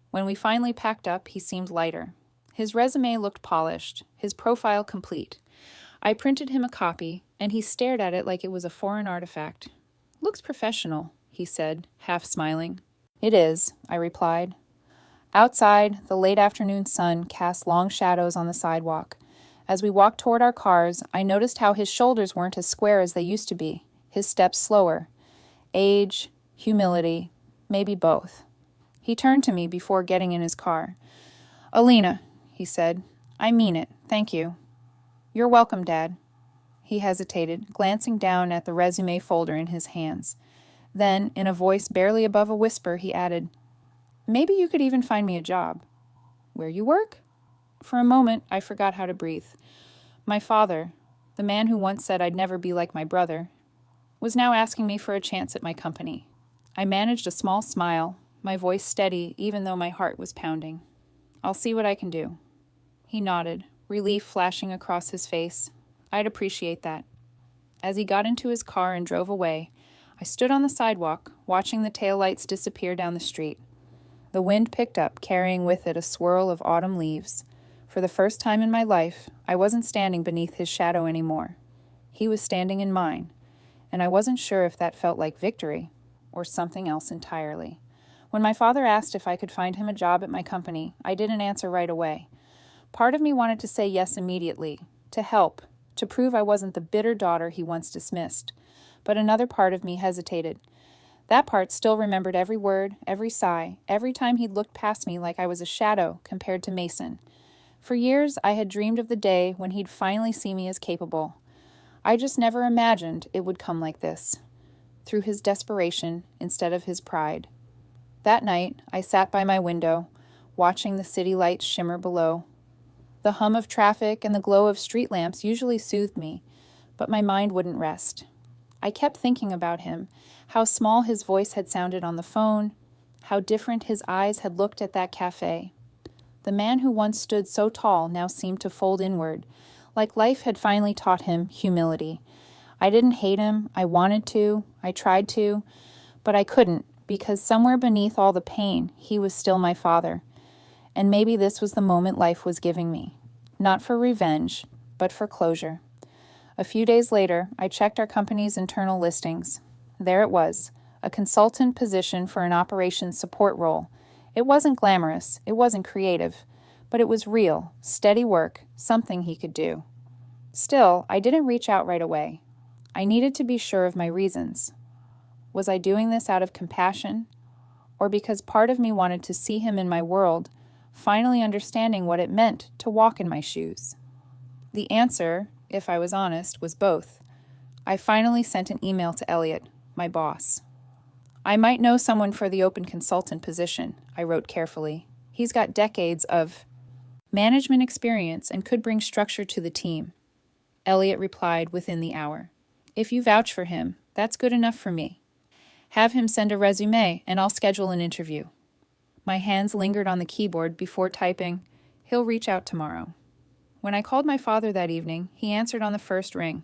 [SPEAKER 1] When we finally packed up, he seemed lighter. His resume looked polished, his profile complete. I printed him a copy, and he stared at it like it was a foreign artifact. "Looks professional," he said, half smiling. It is, I replied. Outside, the late afternoon sun cast long shadows on the sidewalk. As we walked toward our cars, I noticed how his shoulders weren't as square as they used to be, his steps slower. Age, humility, maybe both. He turned to me before getting in his car. Alina, he said, I mean it, thank you. You're welcome, Dad. He hesitated, glancing down at the resume folder in his hands. Then, in a voice barely above a whisper, he added, Maybe you could even find me a job. Where you work? For a moment, I forgot how to breathe. My father, the man who once said I'd never be like my brother, was now asking me for a chance at my company. I managed a small smile, my voice steady even though my heart was pounding. I'll see what I can do. He nodded, relief flashing across his face. I'd appreciate that. As he got into his car and drove away, I stood on the sidewalk, watching the taillights disappear down the street. The wind picked up, carrying with it a swirl of autumn leaves. For the first time in my life, I wasn't standing beneath his shadow anymore. He was standing in mine, and I wasn't sure if that felt like victory or something else entirely. When my father asked if I could find him a job at my company, I didn't answer right away. Part of me wanted to say yes immediately, to help, to prove I wasn't the bitter daughter he once dismissed. But another part of me hesitated. That part still remembered every word, every sigh, every time he'd looked past me like I was a shadow compared to Mason. For years, I had dreamed of the day when he'd finally see me as capable. I just never imagined it would come like this, through his desperation instead of his pride. That night, I sat by my window, watching the city lights shimmer below. The hum of traffic and the glow of street lamps usually soothed me, but my mind wouldn't rest. I kept thinking about him, how small his voice had sounded on the phone, how different his eyes had looked at that cafe. The man who once stood so tall now seemed to fold inward, like life had finally taught him humility. I didn't hate him, I wanted to, I tried to, but I couldn't, because somewhere beneath all the pain, he was still my father. And maybe this was the moment life was giving me, not for revenge, but for closure. A few days later, I checked our company's internal listings. There it was, a consultant position for an operations support role. It wasn't glamorous, it wasn't creative, but it was real, steady work, something he could do. Still, I didn't reach out right away. I needed to be sure of my reasons. Was I doing this out of compassion, or because part of me wanted to see him in my world, finally understanding what it meant to walk in my shoes? The answer, if I was honest, was both. I finally sent an email to Elliot, my boss. I might know someone for the open consultant position, I wrote carefully. He's got decades of management experience and could bring structure to the team. Elliot replied within the hour. If you vouch for him, that's good enough for me. Have him send a resume and I'll schedule an interview. My hands lingered on the keyboard before typing, he'll reach out tomorrow. When I called my father that evening, he answered on the first ring.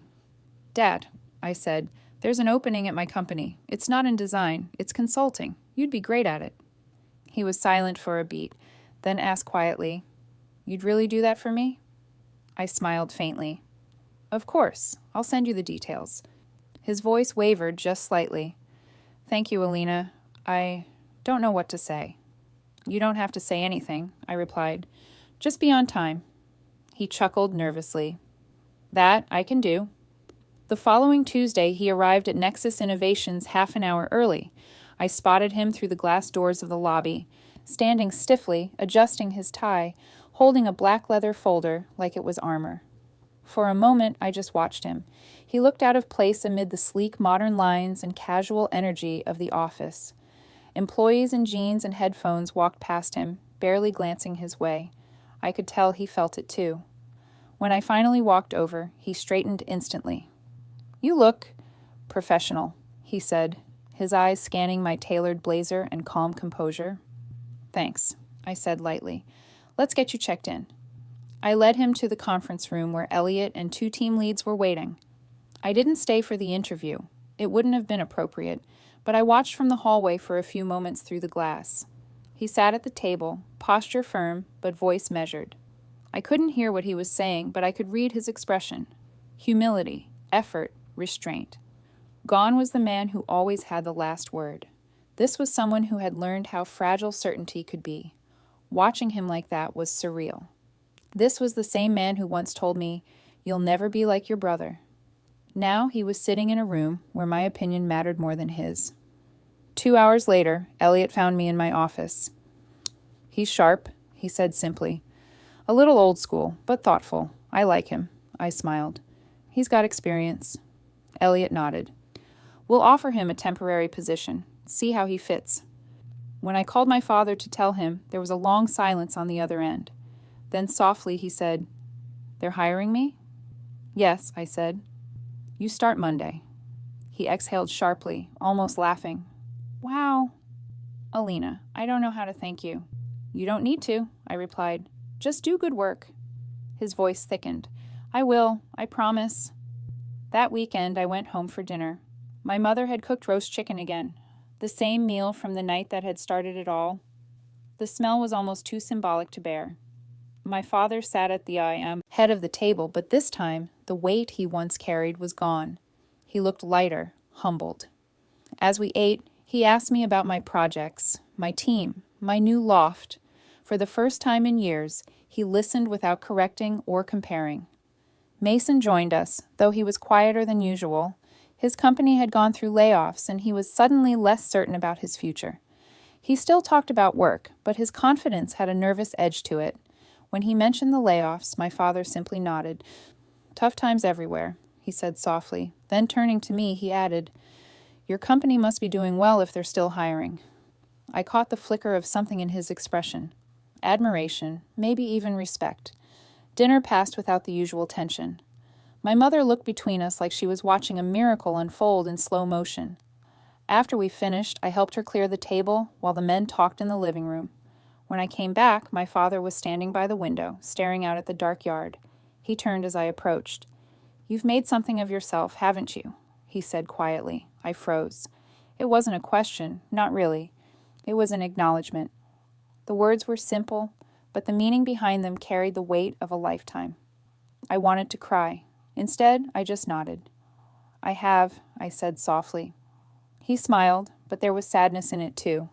[SPEAKER 1] Dad, I said, there's an opening at my company. It's not in design, it's consulting. You'd be great at it. He was silent for a beat, then asked quietly, You'd really do that for me? I smiled faintly. Of course, I'll send you the details. His voice wavered just slightly. Thank you, Alina. I don't know what to say. You don't have to say anything, I replied. Just be on time. He chuckled nervously. That I can do. The following Tuesday, he arrived at Nexus Innovations half an hour early. I spotted him through the glass doors of the lobby, standing stiffly, adjusting his tie, holding a black leather folder like it was armor. For a moment, I just watched him. He looked out of place amid the sleek modern lines and casual energy of the office. Employees in jeans and headphones walked past him, barely glancing his way. I could tell he felt it too. When I finally walked over, he straightened instantly. You look professional, he said, his eyes scanning my tailored blazer and calm composure. Thanks, I said lightly. Let's get you checked in. I led him to the conference room where Elliot and 2 team leads were waiting. I didn't stay for the interview. It wouldn't have been appropriate, but I watched from the hallway for a few moments through the glass. He sat at the table, posture firm, but voice measured. I couldn't hear what he was saying, but I could read his expression. Humility, effort, restraint. Gone was the man who always had the last word. This was someone who had learned how fragile certainty could be. Watching him like that was surreal. This was the same man who once told me, "You'll never be like your brother." Now he was sitting in a room where my opinion mattered more than his. 2 hours later, Elliot found me in my office. "He's sharp," he said simply. "A little old school, but thoughtful. I like him." I smiled. "He's got experience." Elliot nodded. "We'll offer him a temporary position. See how he fits." When I called my father to tell him, there was a long silence on the other end. Then softly he said, "They're hiring me?" "Yes," I said. "You start Monday." He exhaled sharply, almost laughing. "Wow." "Alina, I don't know how to thank you." "You don't need to," I replied. "Just do good work." His voice thickened. "I will, I promise." That weekend I went home for dinner. My mother had cooked roast chicken again, the same meal from the night that had started it all. The smell was almost too symbolic to bear. My father sat at the head of the table, but this time the weight he once carried was gone. He looked lighter, humbled. As we ate, he asked me about my projects, my team, my new loft. For the first time in years, he listened without correcting or comparing. Mason joined us, though he was quieter than usual. His company had gone through layoffs, and he was suddenly less certain about his future. He still talked about work, but his confidence had a nervous edge to it. When he mentioned the layoffs, my father simply nodded. "Tough times everywhere," he said softly. Then turning to me, he added, "Your company must be doing well if they're still hiring." I caught the flicker of something in his expression. Admiration, maybe even respect. Dinner passed without the usual tension. My mother looked between us like she was watching a miracle unfold in slow motion. After we finished, I helped her clear the table while the men talked in the living room. When I came back, my father was standing by the window, staring out at the dark yard. He turned as I approached. "You've made something of yourself, haven't you?" he said quietly. I froze. It wasn't a question, not really. It was an acknowledgement. The words were simple, but the meaning behind them carried the weight of a lifetime. I wanted to cry. Instead, I just nodded. "I have," I said softly. He smiled, but there was sadness in it too.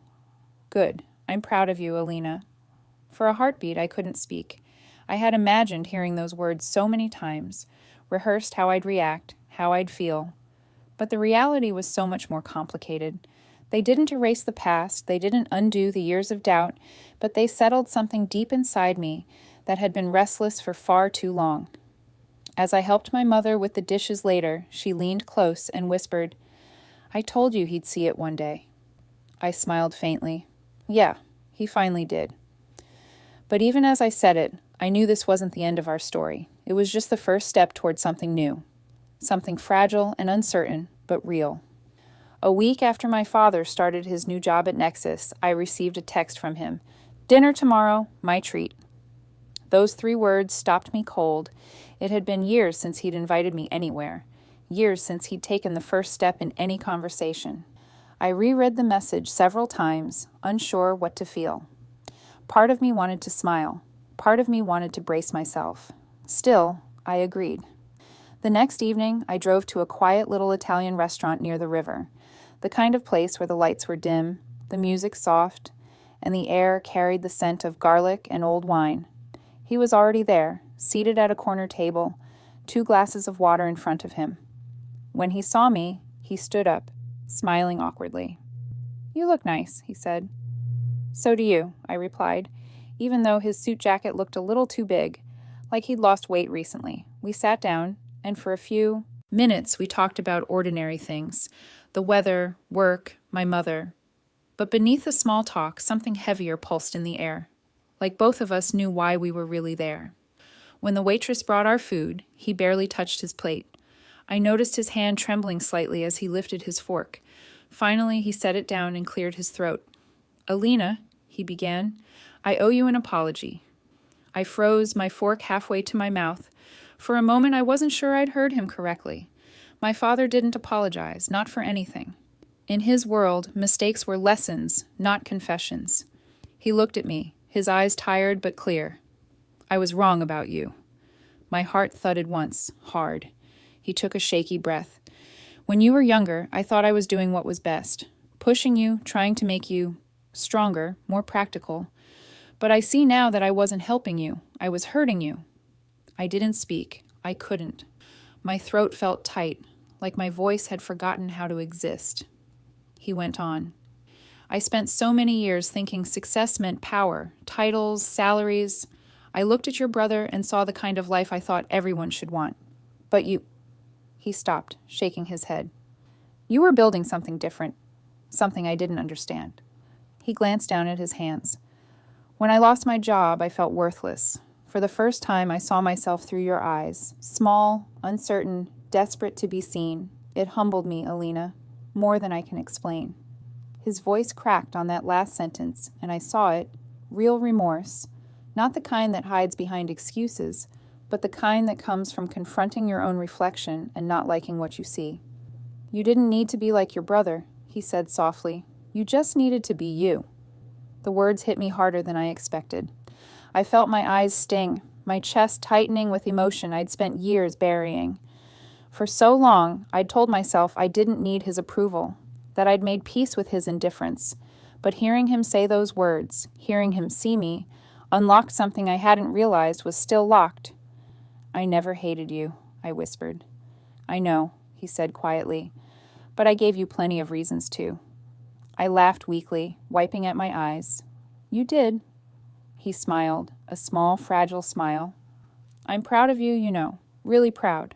[SPEAKER 1] "Good. I'm proud of you, Alina." For a heartbeat, I couldn't speak. I had imagined hearing those words so many times, rehearsed how I'd react, how I'd feel. But the reality was so much more complicated. They didn't erase the past, they didn't undo the years of doubt, but they settled something deep inside me that had been restless for far too long. As I helped my mother with the dishes later, she leaned close and whispered, "I told you he'd see it one day." I smiled faintly. Yeah, he finally did. But even as I said it, I knew this wasn't the end of our story. It was just the first step toward something new. Something fragile and uncertain, but real. A week after my father started his new job at Nexus, I received a text from him. "Dinner tomorrow, my treat." Those 3 words stopped me cold. It had been years since he'd invited me anywhere. Years since he'd taken the first step in any conversation. I reread the message several times, unsure what to feel. Part of me wanted to smile. Part of me wanted to brace myself. Still, I agreed. The next evening, I drove to a quiet little Italian restaurant near the river, the kind of place where the lights were dim, the music soft, and the air carried the scent of garlic and old wine. He was already there, seated at a corner table, 2 glasses of water in front of him. When he saw me, he stood up, smiling awkwardly. "You look nice," he said. "So do you," I replied, even though his suit jacket looked a little too big, like he'd lost weight recently. We sat down, and for a few minutes we talked about ordinary things, the weather, work, my mother. But beneath the small talk, something heavier pulsed in the air, like both of us knew why we were really there. When the waitress brought our food, he barely touched his plate. I noticed his hand trembling slightly as he lifted his fork. Finally, he set it down and cleared his throat. "Alina," he began, "I owe you an apology." I froze, my fork halfway to my mouth. For a moment, I wasn't sure I'd heard him correctly. My father didn't apologize, not for anything. In his world, mistakes were lessons, not confessions. He looked at me, his eyes tired but clear. "I was wrong about you." My heart thudded once, hard. He took a shaky breath. When you were younger, I thought I was doing what was best, pushing you, trying to make you stronger, more practical. But I see now that I wasn't helping you. I was hurting you. I didn't speak. I couldn't. My throat felt tight, like my voice had forgotten how to exist. He went on. I spent so many years thinking success meant power, titles, salaries. I looked at your brother and saw the kind of life I thought everyone should want. But you... He stopped, shaking his head. You were building something different, something I didn't understand. He glanced down at his hands. When I lost my job, I felt worthless. For the first time, I saw myself through your eyes, small, uncertain, desperate to be seen. It humbled me, Alina, more than I can explain. His voice cracked on that last sentence, and I saw it, real remorse, not the kind that hides behind excuses, but the kind that comes from confronting your own reflection and not liking what you see. You didn't need to be like your brother, he said softly. You just needed to be you. The words hit me harder than I expected. I felt my eyes sting, my chest tightening with emotion I'd spent years burying. For so long, I'd told myself I didn't need his approval, that I'd made peace with his indifference. But hearing him say those words, hearing him see me, unlocked something I hadn't realized was still locked. I never hated you, I whispered. I know, he said quietly, but I gave you plenty of reasons to. I laughed weakly, wiping at my eyes. You did. He smiled, a small, fragile smile. I'm proud of you, you know, really proud.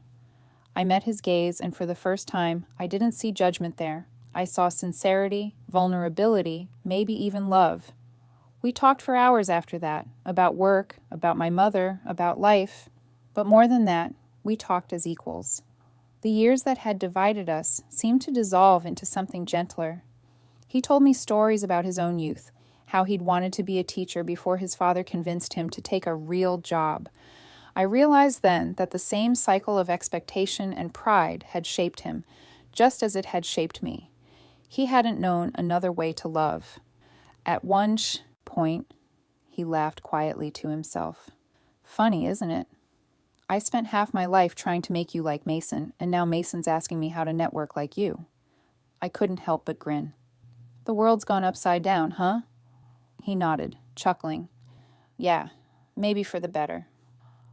[SPEAKER 1] I met his gaze, and for the first time, I didn't see judgment there. I saw sincerity, vulnerability, maybe even love. We talked for hours after that, about work, about my mother, about life. But more than that, we talked as equals. The years that had divided us seemed to dissolve into something gentler. He told me stories about his own youth, how he'd wanted to be a teacher before his father convinced him to take a real job. I realized then that the same cycle of expectation and pride had shaped him, just as it had shaped me. He hadn't known another way to love. At one point, he laughed quietly to himself. Funny, isn't it? I spent half my life trying to make you like Mason, and now Mason's asking me how to network like you. I couldn't help but grin. The world's gone upside down, huh? He nodded, chuckling. Yeah, maybe for the better.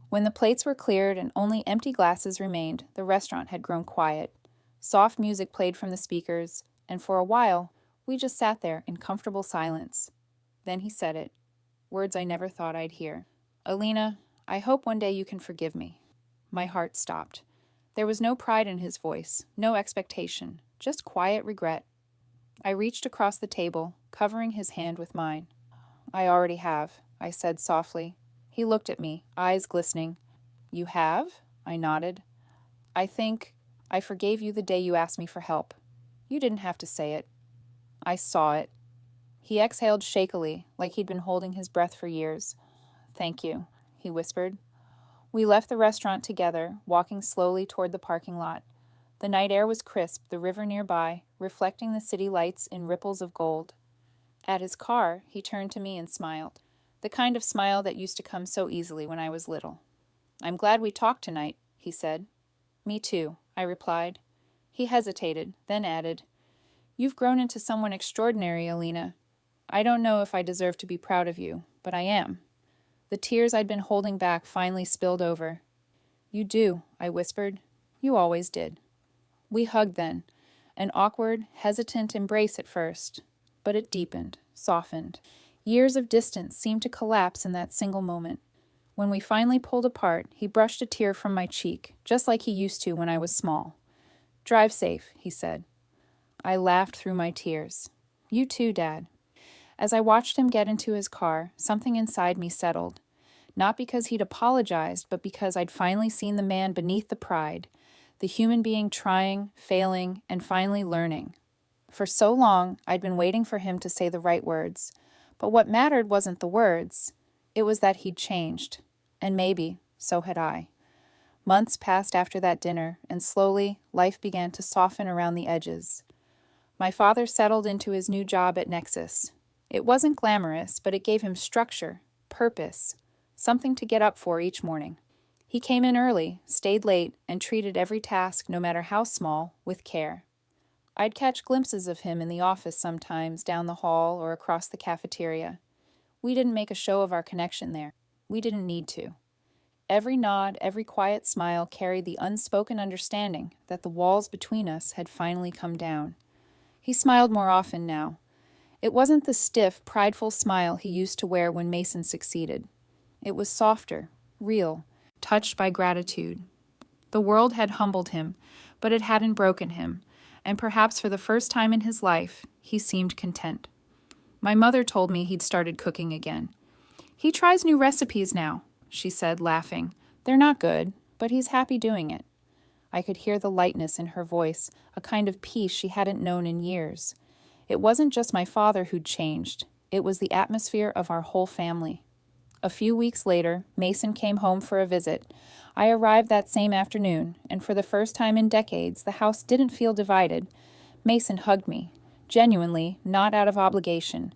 [SPEAKER 1] When the plates were cleared and only empty glasses remained, the restaurant had grown quiet. Soft music played from the speakers, and for a while, we just sat there in comfortable silence. Then he said it, words I never thought I'd hear. Alina, I hope one day you can forgive me. My heart stopped. There was no pride in his voice, no expectation, just quiet regret. I reached across the table, covering his hand with mine. I already have, I said softly. He looked at me, eyes glistening. You have? I nodded. I think I forgave you the day you asked me for help. You didn't have to say it. I saw it. He exhaled shakily, like he'd been holding his breath for years. Thank you, he whispered. We left the restaurant together, walking slowly toward the parking lot. The night air was crisp, the river nearby, reflecting the city lights in ripples of gold. At his car, he turned to me and smiled, the kind of smile that used to come so easily when I was little. I'm glad we talked tonight, he said. Me too, I replied. He hesitated, then added, You've grown into someone extraordinary, Alina. I don't know if I deserve to be proud of you, but I am. The tears I'd been holding back finally spilled over. You do, I whispered. You always did. We hugged then, an awkward, hesitant embrace at first, but it deepened, softened. Years of distance seemed to collapse in that single moment. When we finally pulled apart, he brushed a tear from my cheek, just like he used to when I was small. Drive safe, he said. I laughed through my tears. You too, Dad. As I watched him get into his car, something inside me settled. Not because he'd apologized, but because I'd finally seen the man beneath the pride, the human being trying, failing, and finally learning. For so long, I'd been waiting for him to say the right words. But what mattered wasn't the words. It was that he'd changed. And maybe, so had I. Months passed after that dinner, and slowly, life began to soften around the edges. My father settled into his new job at Nexus. It wasn't glamorous, but it gave him structure, purpose, something to get up for each morning. He came in early, stayed late, and treated every task, no matter how small, with care. I'd catch glimpses of him in the office sometimes, down the hall or across the cafeteria. We didn't make a show of our connection there. We didn't need to. Every nod, every quiet smile carried the unspoken understanding that the walls between us had finally come down. He smiled more often now. It wasn't the stiff, prideful smile he used to wear when Mason succeeded. It was softer, real, touched by gratitude. The world had humbled him, but it hadn't broken him, and perhaps for the first time in his life, he seemed content. My mother told me he'd started cooking again. "He tries new recipes now," she said, laughing. "They're not good, but he's happy doing it." I could hear the lightness in her voice, a kind of peace she hadn't known in years. It wasn't just my father who'd changed. It was the atmosphere of our whole family. A few weeks later, Mason came home for a visit. I arrived that same afternoon, and for the first time in decades, the house didn't feel divided. Mason hugged me, genuinely, not out of obligation.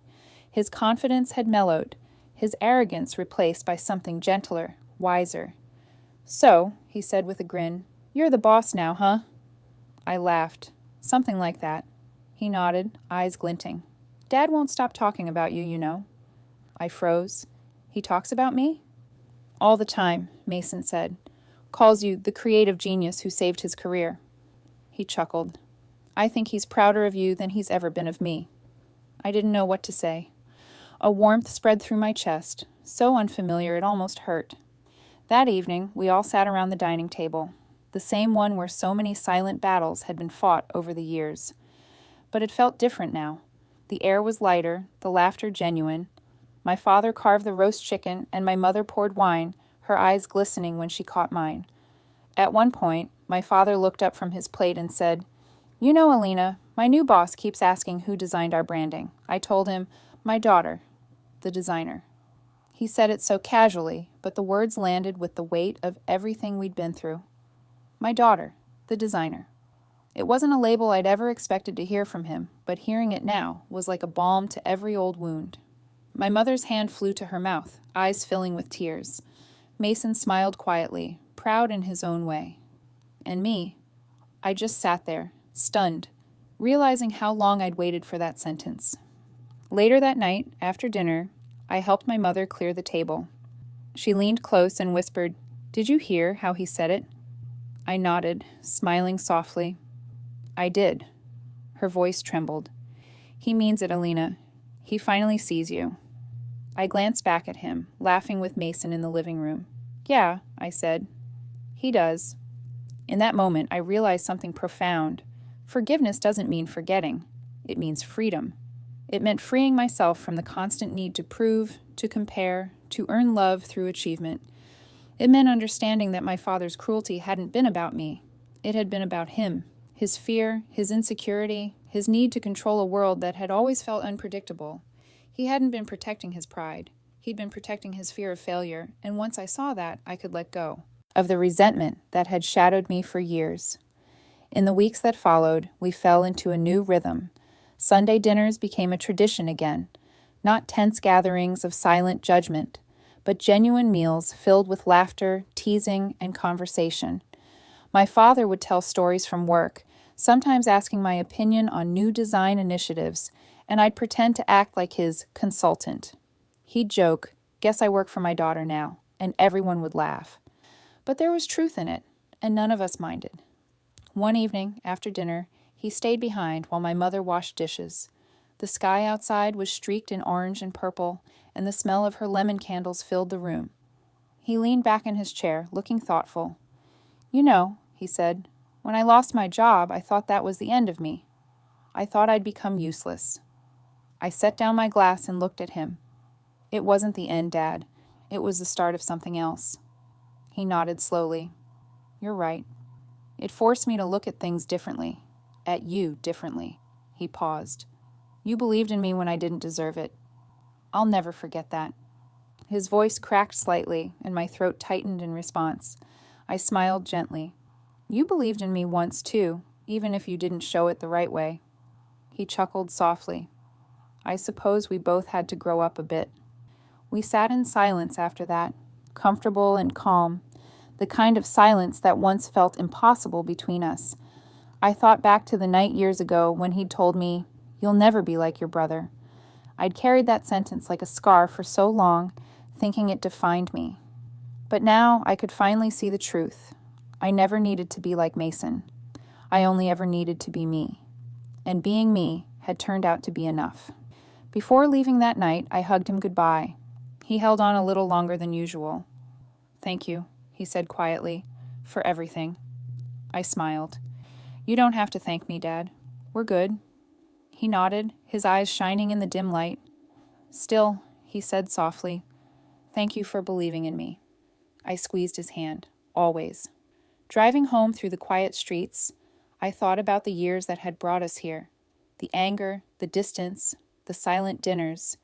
[SPEAKER 1] His confidence had mellowed, his arrogance replaced by something gentler, wiser. "So," he said with a grin, "you're the boss now, huh?" I laughed. "Something like that." He nodded, eyes glinting. "Dad won't stop talking about you, you know." I froze. "He talks about me?" "All the time," Mason said. "Calls you the creative genius who saved his career." He chuckled. "I think he's prouder of you than he's ever been of me." I didn't know what to say. A warmth spread through my chest, so unfamiliar it almost hurt. That evening, we all sat around the dining table, the same one where so many silent battles had been fought over the years. But it felt different now. The air was lighter, the laughter genuine. My father carved the roast chicken, and my mother poured wine, her eyes glistening when she caught mine. At one point, my father looked up from his plate and said, "You know, Alina, my new boss keeps asking who designed our branding." I told him, "My daughter, the designer." He said it so casually, but the words landed with the weight of everything we'd been through. My daughter, the designer. It wasn't a label I'd ever expected to hear from him, but hearing it now was like a balm to every old wound. My mother's hand flew to her mouth, eyes filling with tears. Mason smiled quietly, proud in his own way. And me, I just sat there, stunned, realizing how long I'd waited for that sentence. Later that night, after dinner, I helped my mother clear the table. She leaned close and whispered, "Did you hear how he said it?" I nodded, smiling softly. "I did." Her voice trembled. "He means it, Alina. He finally sees you." I glanced back at him, laughing with Mason in the living room. "Yeah," I said. "He does." In that moment, I realized something profound. Forgiveness doesn't mean forgetting. It means freedom. It meant freeing myself from the constant need to prove, to compare, to earn love through achievement. It meant understanding that my father's cruelty hadn't been about me. It had been about him, his fear, his insecurity, his need to control a world that had always felt unpredictable. He hadn't been protecting his pride. He'd been protecting his fear of failure, and once I saw that, I could let go of the resentment that had shadowed me for years. In the weeks that followed, we fell into a new rhythm. Sunday dinners became a tradition again, not tense gatherings of silent judgment, but genuine meals filled with laughter, teasing, and conversation. My father would tell stories from work, sometimes asking my opinion on new design initiatives, and I'd pretend to act like his consultant. He'd joke, "Guess I work for my daughter now," and everyone would laugh. But there was truth in it, and none of us minded. One evening, after dinner, he stayed behind while my mother washed dishes. The sky outside was streaked in orange and purple, and the smell of her lemon candles filled the room. He leaned back in his chair, looking thoughtful. "You know," he said, "when I lost my job, I thought that was the end of me. I thought I'd become useless." I set down my glass and looked at him. "It wasn't the end, Dad. It was the start of something else." He nodded slowly. "You're right. It forced me to look at things differently. At you differently." He paused. "You believed in me when I didn't deserve it. I'll never forget that." His voice cracked slightly, and my throat tightened in response. I smiled gently. "You believed in me once, too, even if you didn't show it the right way." He chuckled softly. "I suppose we both had to grow up a bit." We sat in silence after that, comfortable and calm. the kind of silence that once felt impossible between us. I thought back to the night years ago when he'd told me, "You'll never be like your brother." I'd carried that sentence like a scar for so long, thinking it defined me. But now I could finally see the truth. I never needed to be like Mason. I only ever needed to be me. And being me had turned out to be enough. Before leaving that night, I hugged him goodbye. He held on a little longer than usual. "Thank you," he said quietly, "for everything." I smiled. "You don't have to thank me, Dad. We're good." He nodded, his eyes shining in the dim light. "Still," he said softly, "thank you for believing in me." I squeezed his hand. Always. Driving home through the quiet streets, I thought about the years that had brought us here. The anger, the distance, the silent dinners,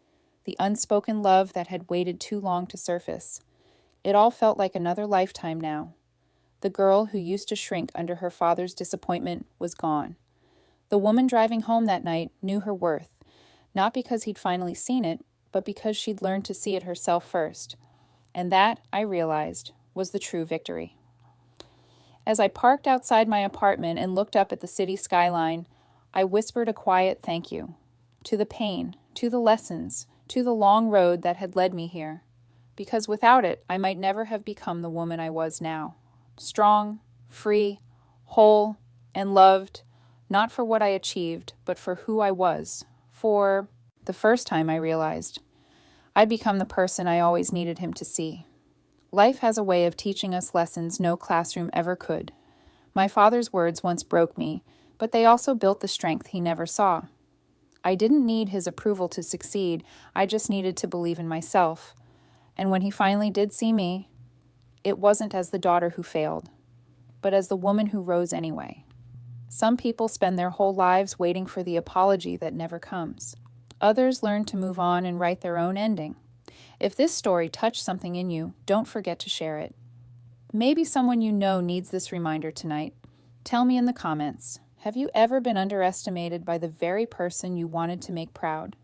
[SPEAKER 1] the unspoken love that had waited too long to surface. It all felt like another lifetime now. The girl who used to shrink under her father's disappointment was gone. The woman driving home that night knew her worth, not because he'd finally seen it, but because she'd learned to see it herself first. And that, I realized, was the true victory. As I parked outside my apartment and looked up at the city skyline, I whispered a quiet thank you. To the pain, to the lessons, to the long road that had led me here. Because without it, I might never have become the woman I was now. Strong, free, whole, and loved, not for what I achieved, but for who I was. For the first time I realized I'd become the person I always needed him to see. Life has a way of teaching us lessons no classroom ever could. My father's words once broke me, but they also built the strength he never saw. I didn't need his approval to succeed, I just needed to believe in myself. And when he finally did see me, it wasn't as the daughter who failed, but as the woman who rose anyway. Some people spend their whole lives waiting for the apology that never comes. Others learn to move on and write their own ending. If this story touched something in you, don't forget to share it. Maybe someone you know needs this reminder tonight. Tell me in the comments, have you ever been underestimated by the very person you wanted to make proud?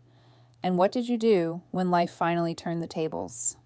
[SPEAKER 1] And what did you do when life finally turned the tables?